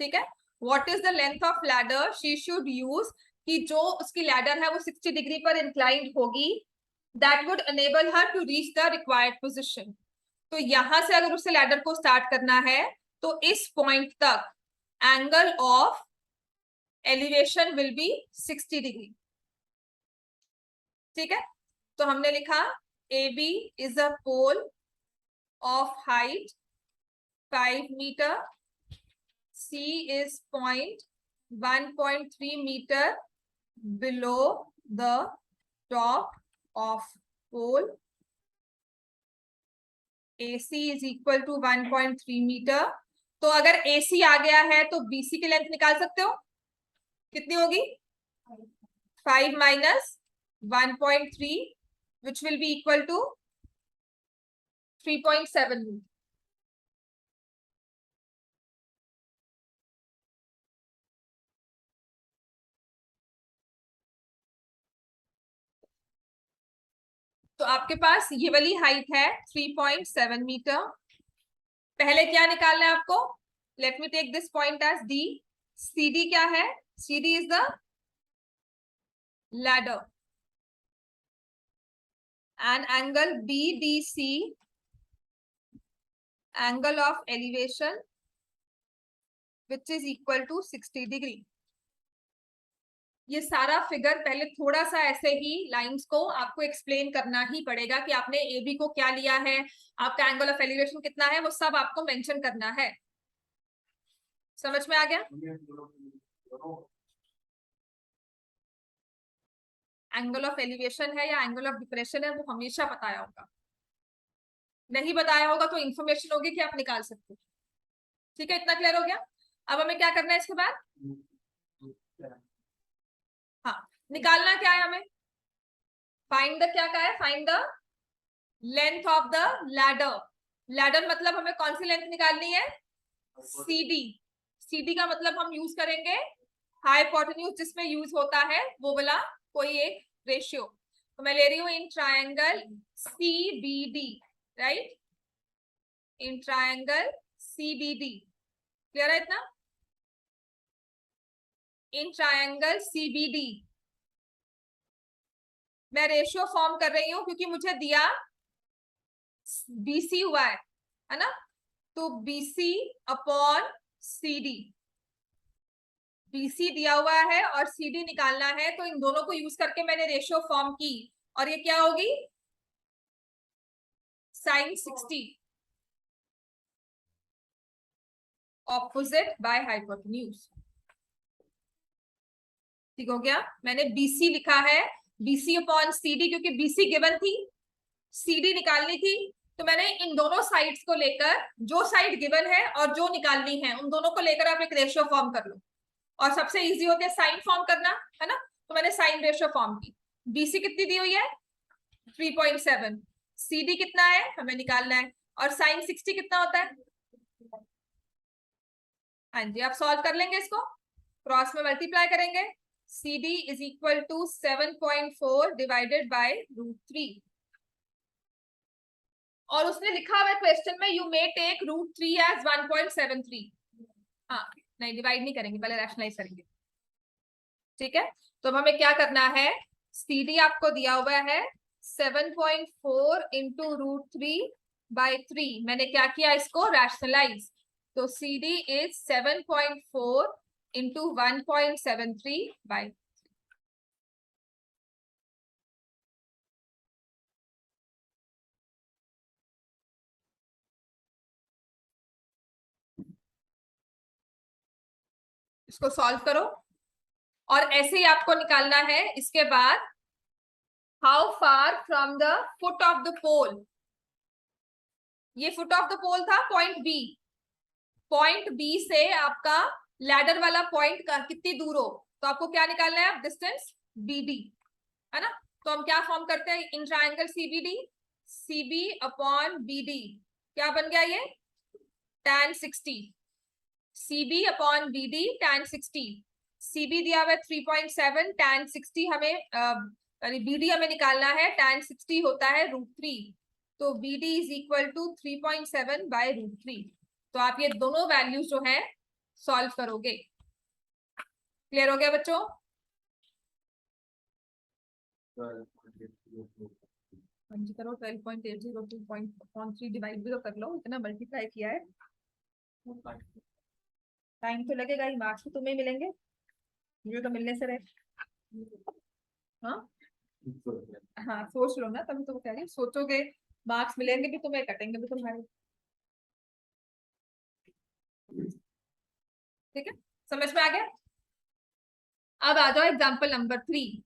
ठीक है, what is the length of ladder she should use, कि जो उसकी लैडर है वो 60 डिग्री पर इंक्लाइंड होगी, that would enable her to reach the required position. तो यहां से अगर उसे लैडर को स्टार्ट करना है तो इस पॉइंट तक angle of elevation will be 60 degree. ठीक है, तो हमने लिखा AB is a pole of height 5 metre, C is 1.3 meter below the top of pole. AC is equal to 1.3 meter. तो अगर AC आ गया है तो BC की लेंथ निकाल सकते हो, कितनी होगी? 5 minus 1.3 which will be equal to 3.7 meter. तो आपके पास ये वाली हाइट है 3.7 मीटर। पहले क्या निकालना है आपको? Let me take this point as D. CD क्या है? CD is the ladder and angle BDC, angle of elevation which is equal to 60 degree. ये सारा फिगर पहले थोड़ा सा ऐसे ही लाइंस को आपको एक्सप्लेन करना ही पड़ेगा कि आपने AB को क्या लिया है, आपका एंगल ऑफ एलिवेशन कितना है, वो सब आपको मेंशन करना है। समझ में आ गया? एंगल ऑफ एलिवेशन है या एंगल ऑफ डिप्रेशन है वो हमेशा बताया होगा, नहीं बताया होगा तो इंफॉर्मेशन होगी कि आप निकाल सकते हो। ठीक है, इतना क्लियर हो गया? अब हमें क्या करना है इसके बाद? हाँ, निकालना क्या है हमें? फाइंड द, क्या है? Find the length of the ladder. Ladder मतलब हमें कौन सी लेंथ निकालनी है? CD। CD का मतलब हम यूज करेंगे हाइपोटेन्यूज, जिसमें यूज होता है वो वाला कोई एक रेशियो। तो मैं ले रही हूँ in triangle CBD, right? In triangle CBD, clear है इतना? इन ट्रायंगल CBD मैं रेशियो फॉर्म कर रही हूं क्योंकि मुझे दिया BC हुआ है ना? तो BC अपॉन CD, BC दिया हुआ है और CD निकालना है, तो इन दोनों को यूज करके मैंने रेशियो फॉर्म की और ये क्या होगी? sin 60 opposite by hypotenuse. ठीक हो गया? मैंने BC लिखा है, BC अपॉन CD, क्योंकि BC गिवन थी, CD निकालनी थी, तो मैंने इन दोनों साइड्स को लेकर, जो साइड गिवन है और जो निकालनी है उन दोनों को लेकर आप एक रेशियो फॉर्म कर लो। और सबसे इजी होता है साइन फॉर्म करना, है ना? तो मैंने साइन रेशियो फॉर्म की। BC कितनी दी हुई है? 3.7। CD कितना है हमें निकालना है, और साइन 60 कितना होता है? हाँ जी, आप सॉल्व कर लेंगे इसको, क्रॉस में मल्टीप्लाई करेंगे। CD is equal to 7.4 divided by √3। और उसने लिखा हुआ है क्वेश्चन में, यू मे टेक √3 एज 1.73। हाँ, नहीं डिवाइड नहीं करेंगे, पहले रैशनलाइज करेंगे। ठीक है, तो अब हमें क्या करना है? CD आपको दिया हुआ है 7.4 इंटू √3/3। मैंने क्या किया? इसको रैशनलाइज। तो CD इज 7.4 इंटू 1.73/3। इसको सॉल्व करो और ऐसे ही आपको निकालना है इसके बाद how far from the foot of the pole. ये फुट ऑफ द पोल था पॉइंट B। पॉइंट B से आपका लैडर वाला पॉइंट का कितनी दूर हो, तो आपको क्या निकालना है? डिस्टेंस BD, है ना? तो हम क्या फॉर्म करते हैं in triangle CBD? CB upon BD क्या बन गया? ये tan 60। CB upon BD tan 60। CB दिया हुआ है 3.7, tan 60 हमें BD हमें निकालना है, tan 60 होता है √3। तो BD is equal to 3.7 by √3। तो आप ये दोनों वैल्यूज जो है सॉल्व करोगे। क्लियर हो गया बच्चों? करो 12.802.3 डिवाइड भी तो कर लो, इतना मल्टीप्लाई किया है। टाइम तो लगेगा ही, मार्क्स तो तुम्हें मिलेंगे, मुझे तो मिलने से रहे। हाँ हाँ सोच लो ना, तभी तो कह रही हूँ, सोचोगे मार्क्स मिलेंगे भी तुम्हें, कटेंगे भी तुम्हारे। ठीक है, समझ में आ गया? अब आ जाओ एग्जाम्पल नंबर 3।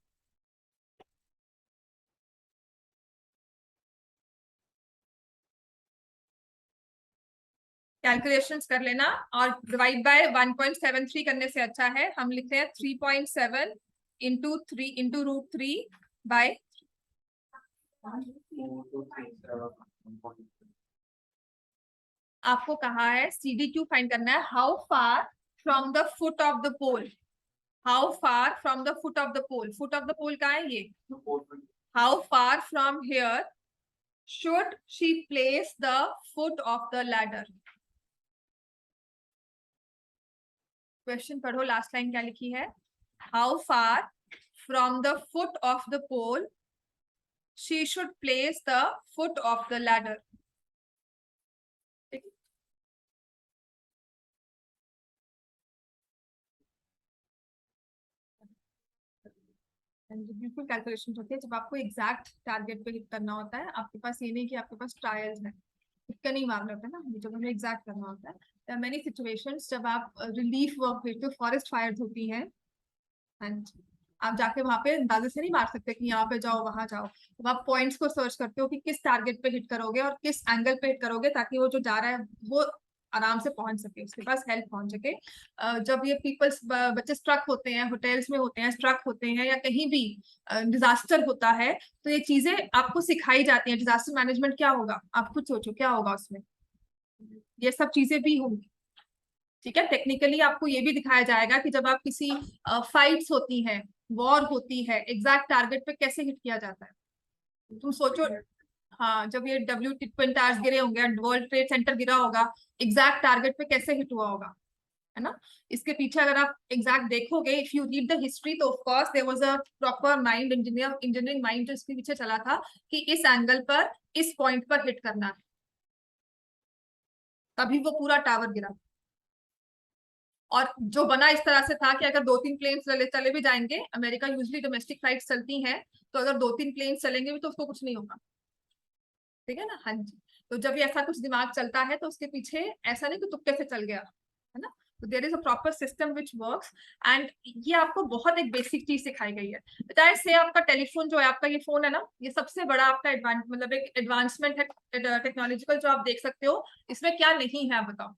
कैलकुलेशंस कर लेना, और डिवाइड बाय 1.73 करने से अच्छा है हम लिखते हैं 3.7 इंटू 3 इंटू √3 बाय। आपको कहा है CDQ फाइंड करना है, how far from the foot of the pole. How far from the foot of the pole, foot of the pole का है ये। How far from here should she place the foot of the ladder? Question पढ़ो, लास्ट लाइन क्या लिखी है? How far from the foot of the pole she should place the foot of the ladder. बिल्कुल कैलकुलेशन होती है जब आपको एग्जैक्ट टारगेट पे हिट करना होता है। आपके पास ये नहीं कि आपके पास ट्रायल्स है, इतना नहीं मामला होता है ना, जब हमें एग्जैक्ट करना होता है। मैनी सिचुएशंस जब आप रिलीफ वर्क भेजते हो, फॉरेस्ट फायर होती है, एंड आप जाके वहां पे अंदाजे से नहीं मार सकते कि यहाँ पे जाओ वहां जाओ, तो आप पॉइंट्स को सर्च करते हो कि किस टारगेट पे हिट करोगे और किस एंगल पे हिट करोगे, ताकि वो जो जा रहा है वो आराम से पहुंच सके, उसके पास हेल्प पहुंच सके। जब ये पीपल्स बच्चे स्ट्रक होते हैं, होटल्स में होते हैं, स्ट्रक होते हैं, या कहीं भी डिजास्टर होता है, तो ये चीजें आपको सिखाई जाती हैं। डिजास्टर मैनेजमेंट क्या होगा, आप खुद सोचो क्या होगा उसमें, ये सब चीजें भी होंगी। ठीक है, टेक्निकली आपको ये भी दिखाया जाएगा कि जब आप किसी फाइट्स होती हैं, वॉर होती है, एग्जैक्ट टारगेट पे कैसे हिट किया जाता है। तुम सोचो, हाँ जब ये ट्विन टावर्स गिरे होंगे, वर्ल्ड ट्रेड सेंटर गिरा होगा, एग्जैक्ट टारगेट पे कैसे हिट हुआ होगा, है ना। इसके पीछे अगर आप एग्जैक्ट देखोगे, if you read the history, तो of course there was a proper mind, engineering mind जो इसके पीछे चला था कि इस एंगल पर, इस पॉइंट पर हिट करना है, तभी वो पूरा टावर गिरा। और जो बना इस तरह से था कि अगर 2-3 प्लेन्स चले भी जाएंगे, अमेरिका यूजली डोमेस्टिक फ्लाइट चलती हैं, तो अगर 2-3 प्लेन्स चलेंगे भी तो उसको कुछ नहीं होगा। ठीक है ना, हाँ जी। तो जब ये ऐसा कुछ दिमाग चलता है तो उसके पीछे ऐसा नहीं कि तुक्के से चल गया, है ना। तो there is a proper system which works, and ये आपको बहुत एक बेसिक चीज सिखाई गई है। बताए से आपका टेलीफोन जो है, आपका ये फोन है ना, ये सबसे बड़ा आपका मतलब एक एडवांसमेंट है टेक्नोलॉजिकल, जो आप देख सकते हो। इसमें क्या नहीं है आप बताओ,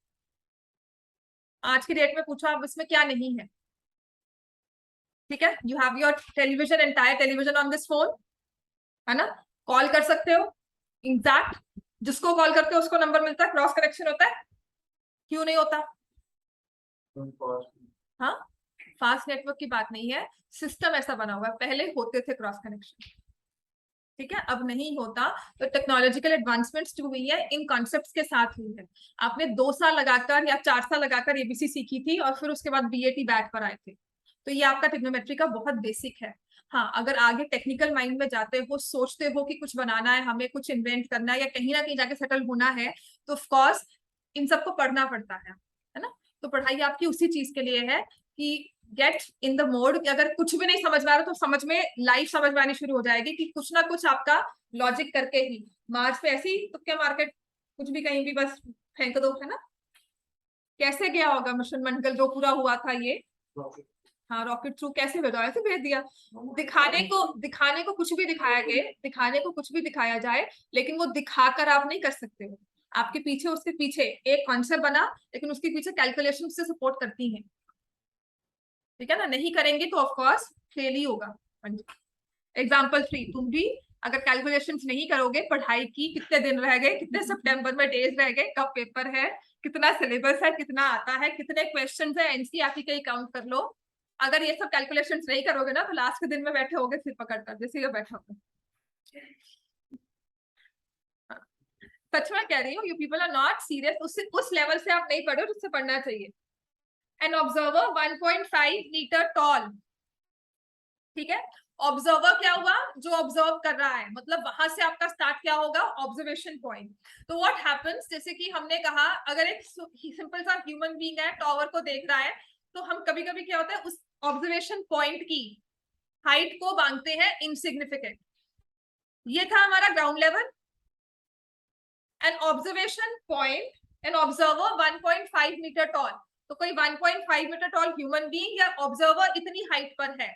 आज की डेट में पूछो आप, इसमें क्या नहीं है। ठीक है, you have your television, entire television on this phone, है ना। कॉल कर सकते हो, एग्जैक्ट जिसको कॉल करते हो उसको नंबर मिलता है, क्रॉस कनेक्शन होता है, क्यों नहीं होता? हाँ, फास्ट नेटवर्क की बात नहीं है, सिस्टम ऐसा बना हुआ है, पहले होते थे क्रॉस कनेक्शन। ठीक है, अब नहीं होता। तो टेक्नोलॉजिकल एडवांसमेंट्स जो हुई है, इन कॉन्सेप्ट्स के साथ हुई है। आपने 2 साल लगाकर या 4 साल लगाकर एबीसी सीखी थी, और फिर उसके बाद बीएटी बैट पर आए थे, तो ये आपका ट्रिग्नोमेट्री का बहुत बेसिक है। हाँ, अगर आगे टेक्निकल माइंड में जाते हो, सोचते हो कि कुछ बनाना है, हमें कुछ इन्वेंट करना है, या कहीं ना कहीं जाके सेटल होना है, तो ऑफकोर्स इन सबको पढ़ना पड़ता है ना। तो पढ़ाई आपकी उसी चीज के लिए है कि गेट इन द मोड, अगर कुछ भी नहीं समझ में आ रहा तो समझ में, लाइफ समझ में आनी शुरू हो जाएगी कि कुछ ना कुछ आपका लॉजिक करके ही, मार्च पे ऐसे ही तुक्के मार्केट कुछ भी कहीं भी बस फेंक दो, है ना। कैसे गया होगा मिशन मंगल जो पूरा हुआ था ये, हाँ रॉकेट थ्रू कैसे भेजा, ऐसे भेज दिया। दिखाने को कुछ भी दिखाया गया, दिखाने को कुछ भी दिखाया जाए, लेकिन वो दिखाकर आप नहीं कर सकते हो। आपके पीछे, उसके पीछे एक कॉन्सेप्ट बना, लेकिन उसके पीछे कैलकुलेशन से सपोर्ट करती है। ठीक है ना, नहीं करेंगे तो ऑफकोर्स फेल ही होगा। एग्जाम्पल 3, तुम भी अगर कैलकुलेशंस नहीं करोगे, पढ़ाई की कितने दिन रह गए, कितने सितंबर में डेज रह गए, कब पेपर है, कितना सिलेबस है, कितना आता है, कितने क्वेश्चंस है, एनसीईआरटी के काउंट कर लो। अगर ये सब कैलकुलेशंस नहीं करोगे ना, तो लास्ट के दिन में बैठे होगे सिर पकड़कर, जैसे बैठे होगे। सच में कह रही हूँ, you people are not serious, उस लेवल से आप नहीं पढ़ो जिससे पढ़ना चाहिए। एन ऑब्जर्वर 1.5 मीटर टॉल, ठीक है। ऑब्जर्वर क्या हुआ, जो ऑब्जर्व कर रहा है, मतलब वहां से आपका स्टार्ट क्या होगा, ऑब्जर्वेशन पॉइंट। तो व्हाट हैपेंस, जैसे कि हमने कहा अगर एक सिंपल सा ह्यूमन बीइंग है, टॉवर को देख रहा है, तो हम कभी कभी क्या होता है उस ऑब्जर्वेशन पॉइंट की हाइट को मांगते हैं इनसिग्निफिकेंट। ये था हमारा ground level. An observation point, an observer 1.5 metre tall, तो कोई 1.5 मीटर टॉल ह्यूमन बीइंग या ऑब्जर्वर इतनी हाइट पर है,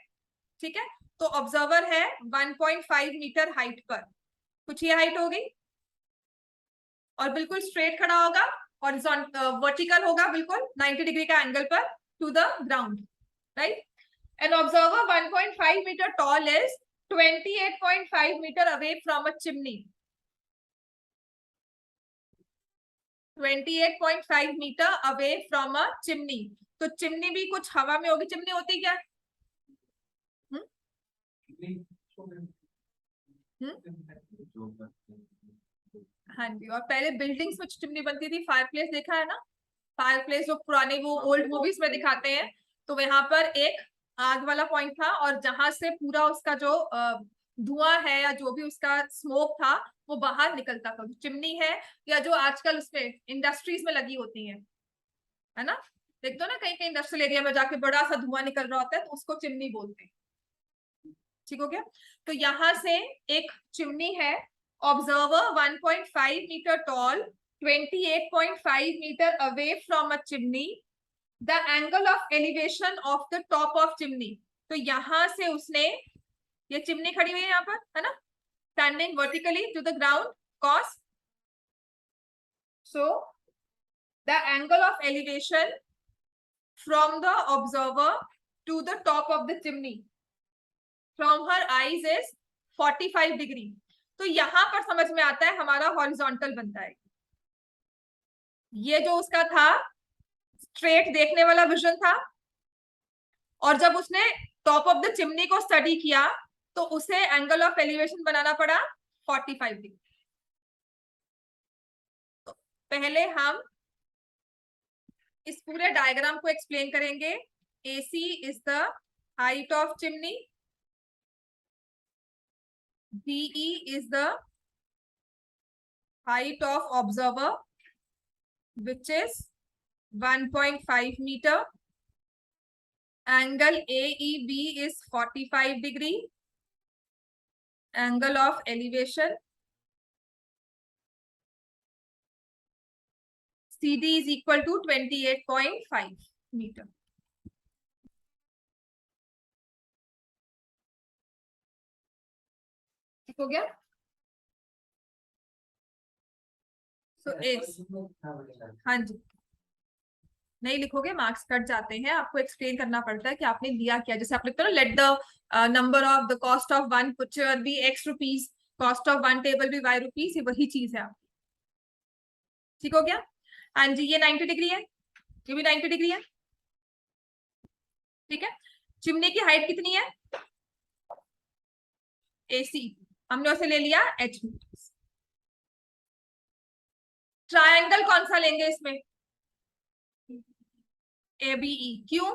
ठीक है। तो ऑब्जर्वर है 1.5 मीटर हाइट पर, कुछ ये हाइट होगी, और बिल्कुल स्ट्रेट खड़ा होगा, वर्टिकल होगा बिल्कुल 90 डिग्री का एंगल पर to the ground, right. An observer 1.5 metre tall is 28.5 metre away from a chimney, 28.5 metre away from a chimney. तो चिमनी भी कुछ हवा में होगी, चिमनी होती क्या? हाँ जी, और पहले बिल्डिंग्स में चिमनी बनती थी, फायरप्लेस देखा है ना, फायरप्लेस जो पुराने वो ओल्ड मूवीज में दिखाते हैं, तो वहां पर एक आग वाला पॉइंट था, और जहां से पूरा उसका जो धुआं है या जो भी उसका स्मोक था वो बाहर निकलता था, चिमनी है। या जो आजकल उसमें इंडस्ट्रीज में लगी होती है ना, देखते हो ना कहीं कहीं इंडस्ट्रियल एरिया में जाके बड़ा सा धुआं निकल रहा होता है, तो उसको चिमनी बोलते हैं, ठीक हो गया। तो यहां से एक चिमनी है, observer 1.5 metre tall, 28.5 metre away from a chimney, the angle of elevation of the top of chimney. तो यहां से उसने, ये चिमनी खड़ी हुई है यहाँ पर, है ना, standing vertically to the ground, cause, so the angle of elevation from the observer to the top of the chimney from her eyes is 45 degree. तो यहां पर समझ में आता है हमारा हॉरिजॉन्टल बनता है। ये जो उसका था स्ट्रेट देखने वाला विजन था, और जब उसने टॉप ऑफ द चिमनी को स्टडी किया तो उसे एंगल ऑफ एलिवेशन बनाना पड़ा 45 डिग्री। तो पहले हम इस पूरे डायग्राम को एक्सप्लेन करेंगे। AC is the height of chimney, DE is the height of observer, which is 1.5 meter. Angle AEB is 45 degree. Angle of elevation CD is equal to 28.5 meter. ठीक हो गया? हाँ जी, नहीं लिखोगे मार्क्स कट जाते हैं, आपको एक्सप्लेन करना पड़ता है कि आपने दिया क्या। जैसे आप लिखते हो ना, let the number of the cost of one picture be X rupees, cost of one table भी Y रुपीज, ये वही चीज है आपकी। ठीक हो गया? हाँ जी, ये 90 डिग्री है, ये भी 90 डिग्री है, ठीक है। चिमनी की हाइट कितनी है? AC हमने उसे ले लिया H मीटर। ट्रायंगल कौन सा लेंगे इसमें? ABE। क्यों?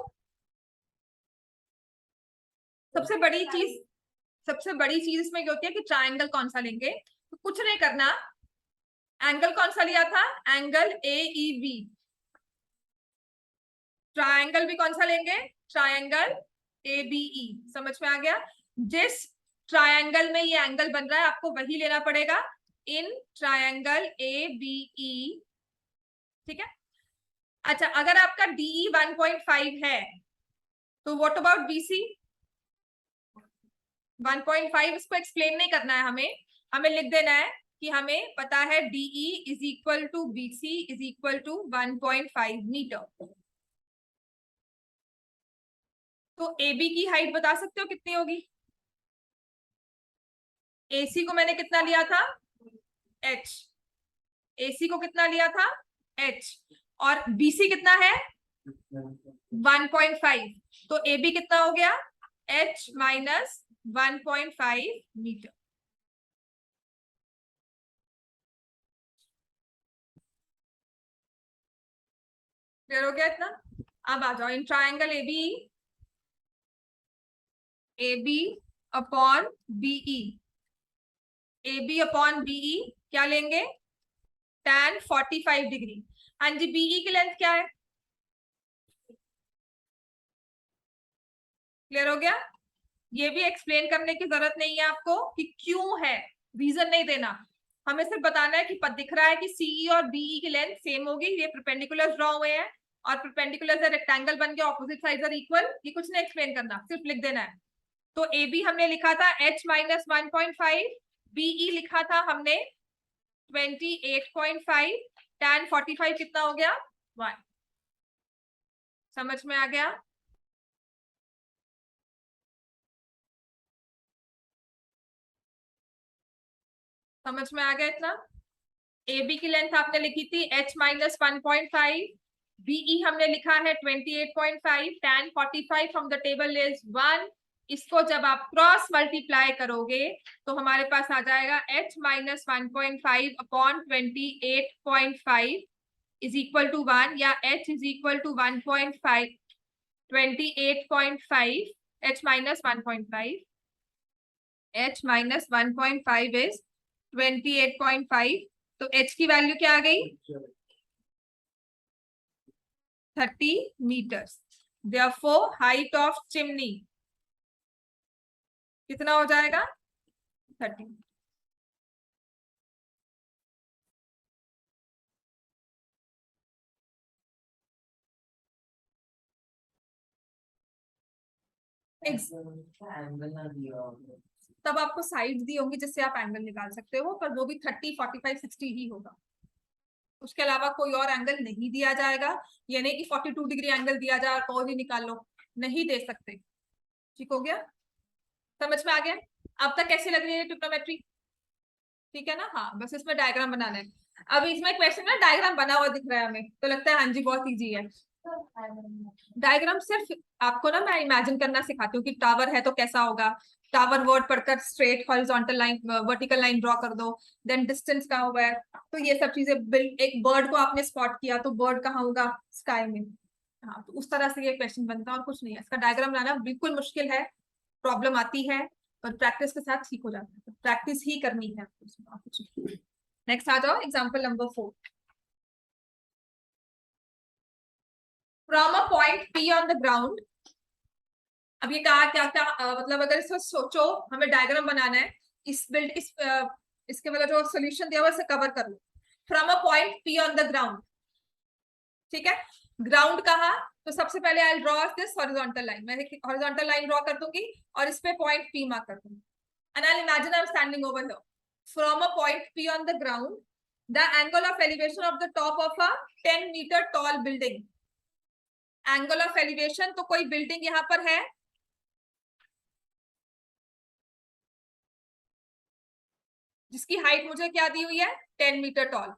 सबसे बड़ी चीज, सबसे बड़ी चीज इसमें क्या होती है कि ट्रायंगल कौन सा लेंगे, तो कुछ नहीं करना, एंगल कौन सा लिया था, एंगल AEB। ट्रायंगल भी कौन सा लेंगे, ट्रायंगल ABE। समझ में आ गया? जिस ट्रायंगल में ये एंगल बन रहा है आपको वही लेना पड़ेगा, इन ट्रायंगल ABE, ठीक है। अच्छा, अगर आपका DE 1.5 है तो व्हाट अबाउट BC 1.5? इसको एक्सप्लेन नहीं करना है हमें, हमें लिख देना है कि हमें पता है DE is equal to BC is equal to 1.5 metre. तो AB की हाइट बता सकते हो कितनी होगी? AC को मैंने कितना लिया था, H। AC को कितना लिया था, H, और BC कितना है 1.5, तो AB कितना हो गया, H माइनस 1.5 मीटर। क्लियर हो गया इतना? अब आ जाओ in triangle A B upon BE, A B upon BE क्या लेंगे, tan 45 डिग्री। हाँ जी, बीई की लेंथ क्या है, क्लियर हो गया। ये भी एक्सप्लेन करने की जरूरत नहीं है आपको कि क्यों है, रीजन नहीं देना, हमें सिर्फ बताना है कि दिख रहा है कि सीई और बीई की लेंथ सेम होगी, ये परपेंडिकुलर ड्रॉ हुए हैं और परपेंडिकुलर से रेक्टेंगल बन के ऑपोजिट साइड्स आर इक्वल, ये कुछ नहीं एक्सप्लेन करना, सिर्फ लिख देना है। तो ए बी हमने लिखा था h माइनस 1.5, बीई लिखा था हमने 28.5, tan 45 कितना हो गया 1, समझ में आ गया। समझ में आ गया इतना। ए बी की लेंथ आपने लिखी थी h माइनस 1.5, बीई हमने लिखा है 28.5, tan 45 from the table is 1। इसको जब आप क्रॉस मल्टीप्लाई करोगे तो हमारे पास आ जाएगा h minus 1.5 upon 28.5 is equal to 1, या h is equal to 1.5 28.5, h minus 1.5, h minus 1.5 is 28.5, तो h की वैल्यू क्या आ गई 30 metres. Therefore height of chimney कितना हो जाएगा 30। तब आपको साइड दी होंगी जिससे आप एंगल निकाल सकते हो, पर वो भी 30, 45, 60 ही होगा, उसके अलावा कोई और एंगल नहीं दिया जाएगा। ये नहीं कि 42 डिग्री एंगल दिया जाए और कोई भी निकाल लो, नहीं दे सकते। ठीक हो गया, समझ में आ गया। अब तक कैसी लग रही है ट्रिग्नोमेट्री, ठीक है ना। हाँ, बस इसमें डायग्राम बनाना है। अब इसमें क्वेश्चन में डायग्राम बना हुआ दिख रहा है हमें, तो लगता है हाँ जी बहुत इजी है। डायग्राम सिर्फ आपको ना मैं इमेजिन करना सिखाती हूँ कि टावर है तो कैसा होगा, टावर वर्ड पढ़कर straight horizontal line vertical line draw कर दो, देन डिस्टेंस कहाँ हुआ है, तो ये सब चीजें। एक बर्ड को आपने स्पॉट किया तो बर्ड कहाँ होगा स्काई में। हाँ, तो उस तरह से ये क्वेश्चन बनता है और कुछ नहीं है। इसका डायग्राम बनाना बिल्कुल मुश्किल है, प्रॉब्लम आती है, पर प्रैक्टिस के साथ ठीक हो जाता है, तो प्रैक्टिस ही करनी है। नेक्स्ट आ जाओ example number 4। From a point P on the ground, अब ये कहा क्या क्या मतलब अगर इसको सोचो हमें डायग्राम बनाना है, इसके मतलब जो सोल्यूशन दिया हुआ इसे कवर कर लो। From a point P on the ground, ठीक है, ग्राउंड कहा, तो सबसे पहले I draw this horizontal line, मैं हॉरिजॉन्टल लाइन ड्रॉ कर दूंगी और इस पे पॉइंट पी मार्क कर दूंगी, and I imagine I am standing over here. From a point P on the ground, the angle of elevation of the top of a 10 metre tall building, angle of elevation, तो कोई बिल्डिंग यहाँ पर है जिसकी हाइट मुझे क्या दी हुई है 10 मीटर टॉल।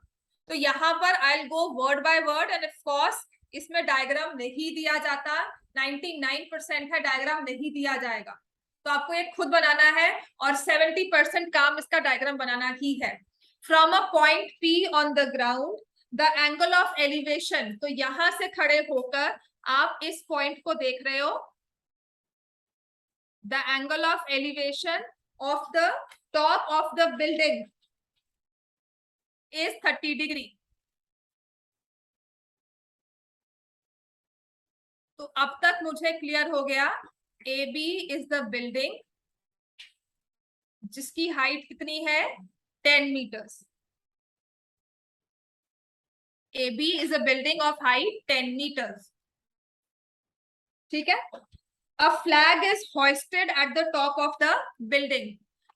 तो यहाँ पर I go word by word, and of course इसमें डायग्राम नहीं दिया जाता, 99% है डायग्राम नहीं दिया जाएगा, तो आपको ये खुद बनाना है और 70% काम इसका डायग्राम बनाना ही है। From a point P on the ground, the angle of elevation, तो यहां से खड़े होकर आप इस पॉइंट को देख रहे हो, the angle of elevation of the top of the building is 30 degree. तो अब तक मुझे क्लियर हो गया, A B is the building जिसकी हाइट कितनी है 10 meters. A B is a building of height 10 meters, ठीक है। A flag is hoisted at the top of the building,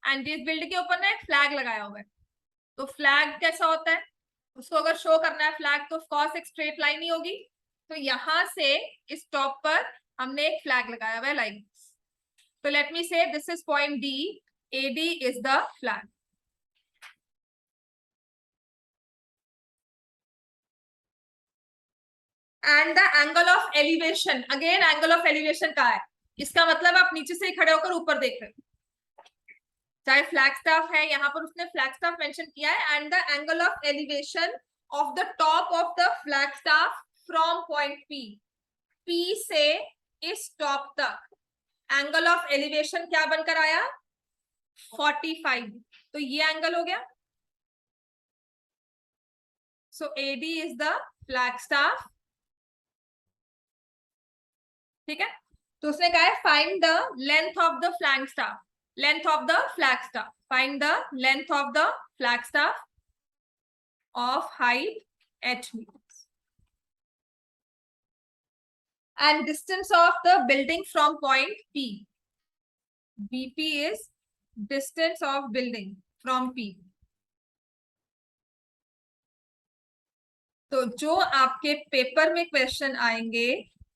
and इस बिल्डिंग के ऊपर ना एक फ्लैग लगाया हुआ है। तो फ्लैग कैसा होता है, उसको अगर शो करना है फ्लैग तो ऑफकोर्स एक स्ट्रेट लाइन ही होगी, तो यहां से इस टॉप पर हमने एक फ्लैग लगाया हुआ है लाइक दिस। तो लेट मी से this is point D, A D is the flag, and the angle of elevation, again angle of elevation का है, इसका मतलब आप नीचे से खड़े होकर ऊपर देख रहे हो, चाहे फ्लैग स्टाफ है, यहाँ पर उसने फ्लैग स्टाफ मेंशन किया है, and the angle of elevation of the top of the flag staff from point P, P से इस टॉप तक एंगल ऑफ एलिवेशन क्या बनकर आया? 45. तो ये एंगल हो गया. सो AD is the flag staff. ठीक है. तो उसने कहा है find the length of the flag staff. Length of the flag staff. Find the length of the flag staff of height h meters and distance of the building from point P. BP is distance of building from P. तो जो आपके पेपर में क्वेश्चन आएंगे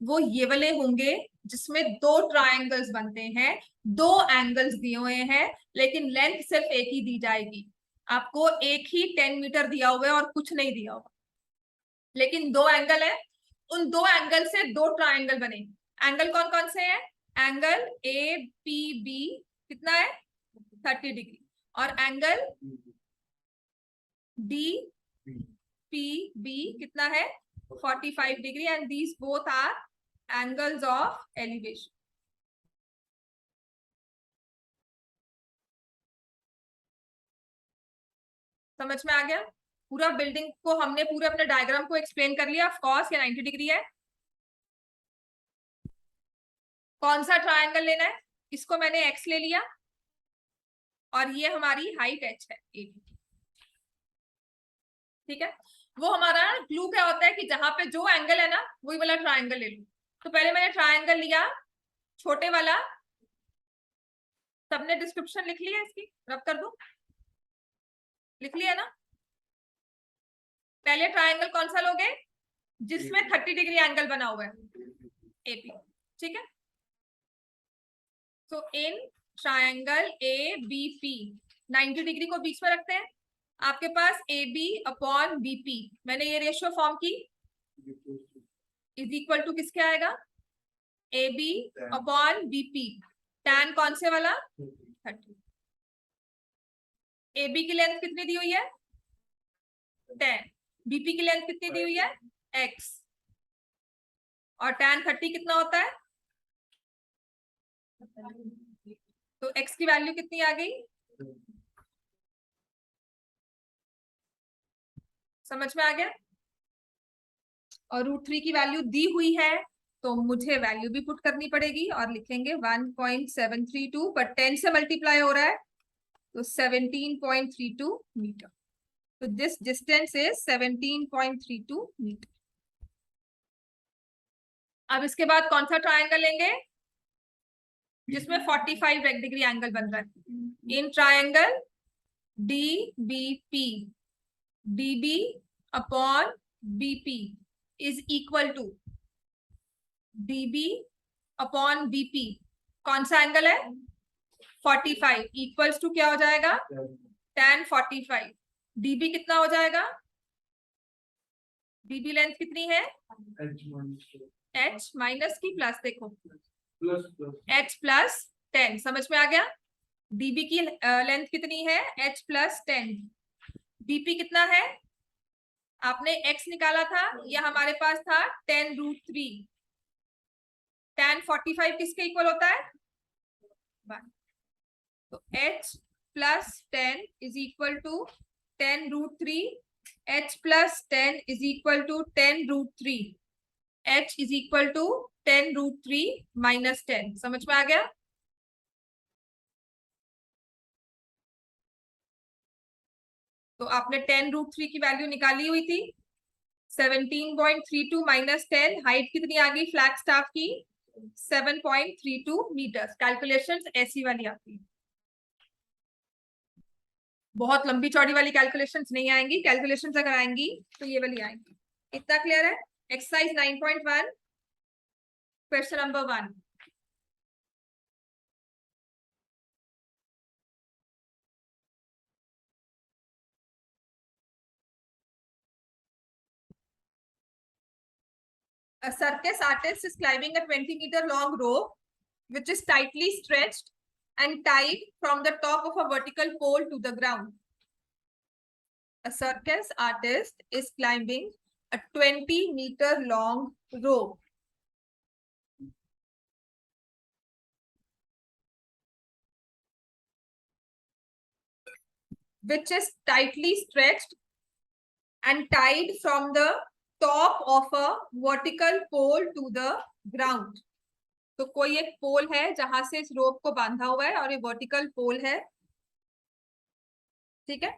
वो ये वाले होंगे जिसमें दो ट्रायंगल्स बनते हैं, दो एंगल्स दिए हुए हैं, लेकिन लेंथ सिर्फ एक ही दी जाएगी. आपको एक ही 10 मीटर दिया हुआ है और कुछ नहीं दिया हुआ, लेकिन दो एंगल है. उन दो एंगल से दो ट्रायंगल बने. एंगल कौन कौन से हैं? एंगल ए पी बी कितना है? 30 डिग्री. और एंगल डी पी बी कितना है? 45 degree. And these both are angles of elevation. समझ में आ गया? पूरा बिल्डिंग को हमने पूरे अपने डायग्राम को एक्सप्लेन कर लिया. ऑफ कोर्स ये 90 डिग्री है. कौन सा ट्रायंगल लेना है? इसको मैंने एक्स ले लिया और ये हमारी हाइट एच है. ठीक है. वो हमारा क्लू क्या होता है कि जहां पे जो एंगल है ना वही वाला ट्रायंगल ले लो. तो पहले मैंने ट्रायंगल लिया छोटे वाला. सबने डिस्क्रिप्शन लिख लिया? इसकी रब कर दो. लिख लिया ना? पहले ट्रायंगल कौन सा लोगे? जिसमें 30 डिग्री एंगल बना हुआ है, एपी. ठीक है. तो in triangle A B P 90 degree को बीच में रखते हैं. आपके पास ए बी अपॉन बीपी, मैंने ये रेशियो फॉर्म की, इज इक्वल टू किसके आएगा? A B upon BP. Tan कौन से वाला? 30. ए बी की लेंथ कितनी दी हुई है? 10. बीपी की लेंथ कितनी दी हुई है? x. और टैन 30 कितना होता है? तो x की वैल्यू कितनी आ गई? समझ में आ गया? और √3 की वैल्यू दी हुई है तो मुझे वैल्यू भी पुट करनी पड़ेगी और लिखेंगे 1.732, पर 10 से मल्टीप्लाई हो रहा है तो 17.32 मीटर. तो दिस डिस्टेंस इज 17.32 मीटर. अब इसके बाद कौन सा ट्रायंगल लेंगे जिसमें 45 डिग्री एंगल बन रहा है? In triangle D B P, D B upon BP is equal to dB upon BP. कौन सा एंगल है? 45. इक्वल्स टू क्या हो जाएगा? tan 45. dB कितना हो जाएगा? dB लेंथ कितनी है? h माइनस की प्लस. देखो h प्लस 10. समझ में आ गया? dB की लेंथ कितनी है? h plus 10. BP कितना है? आपने x निकाला था, या हमारे पास था 10√3. tan 45 किसके इक्वल होता है? 1. तो h plus 10 is equal to 10√3. h plus 10 is equal to 10√3. h is equal to 10√3 minus 10. समझ में आ गया? तो आपने 10√3 की वैल्यू निकाली हुई थी. 17.32 माइनस 10, हाइट कितनी आ गई फ्लैग स्टाफ की? 7.32 मीटर्स. कैलकुलेशंस ऐसी वाली आती है, बहुत लंबी चौड़ी वाली कैलकुलेशंस नहीं आएंगी. कैलकुलेशंस अगर आएंगी तो ये वाली आएंगी. इतना क्लियर है? Exercise 9.1 question number 1. A circus artist is climbing a 20-meter long rope which is tightly stretched and tied from the top of a vertical pole to the ground. A circus artist is climbing a 20-meter long rope which is tightly stretched and tied from the top of a vertical pole to the ground. तो कोई एक पोल है जहां से इस रोप को बांधा हुआ है और ये वर्टिकल पोल है, ठीक है।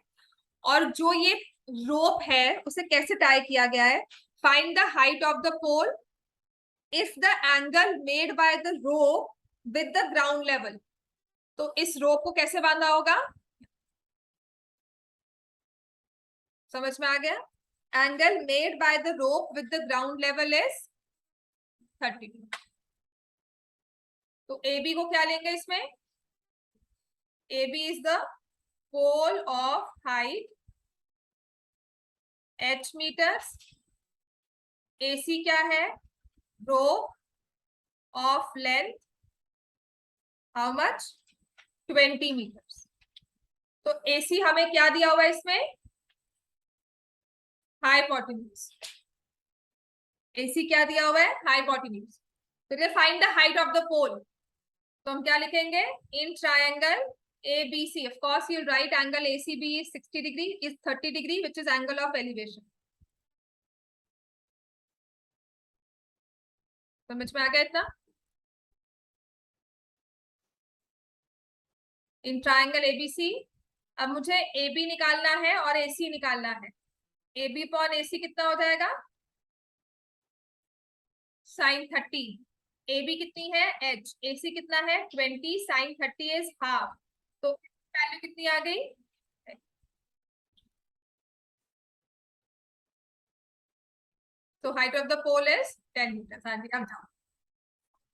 और जो ये रोप है उसे कैसे टाई किया गया है? Find the height of the pole if the angle made by the rope with the ground level. तो इस रोप को कैसे बांधा होगा? समझ में आ गया? Angle made by the rope with the ground level is 32। तो ए बी को क्या लेंगे इसमें? A B is the pole of height h meters, AC क्या है? Rope of length how much? 20 meters। तो AC हमें क्या दिया हुआ है इसमें? हाइपोटेन्यूज। AC क्या दिया हुआ है? हाइपोटेन्यूज। तो find the height of the pole. तो हम क्या लिखेंगे? In triangle ABC, of course you'll write angle ACB is 60 degree, is 30 degree, which is angle of elevation। समझ में आ गया इतना? इन ट्रायंगल ABC, अब मुझे AB निकालना है और AC निकालना है। AB अपॉन AC कितना हो जाएगा? sin 30। AB कितनी है? H। AC कितना है? 20। sin 30 is half. तो वैल्यू कितनी आ गई? तो height of the pole is 10 meters। हाँ जी, अब जाओ।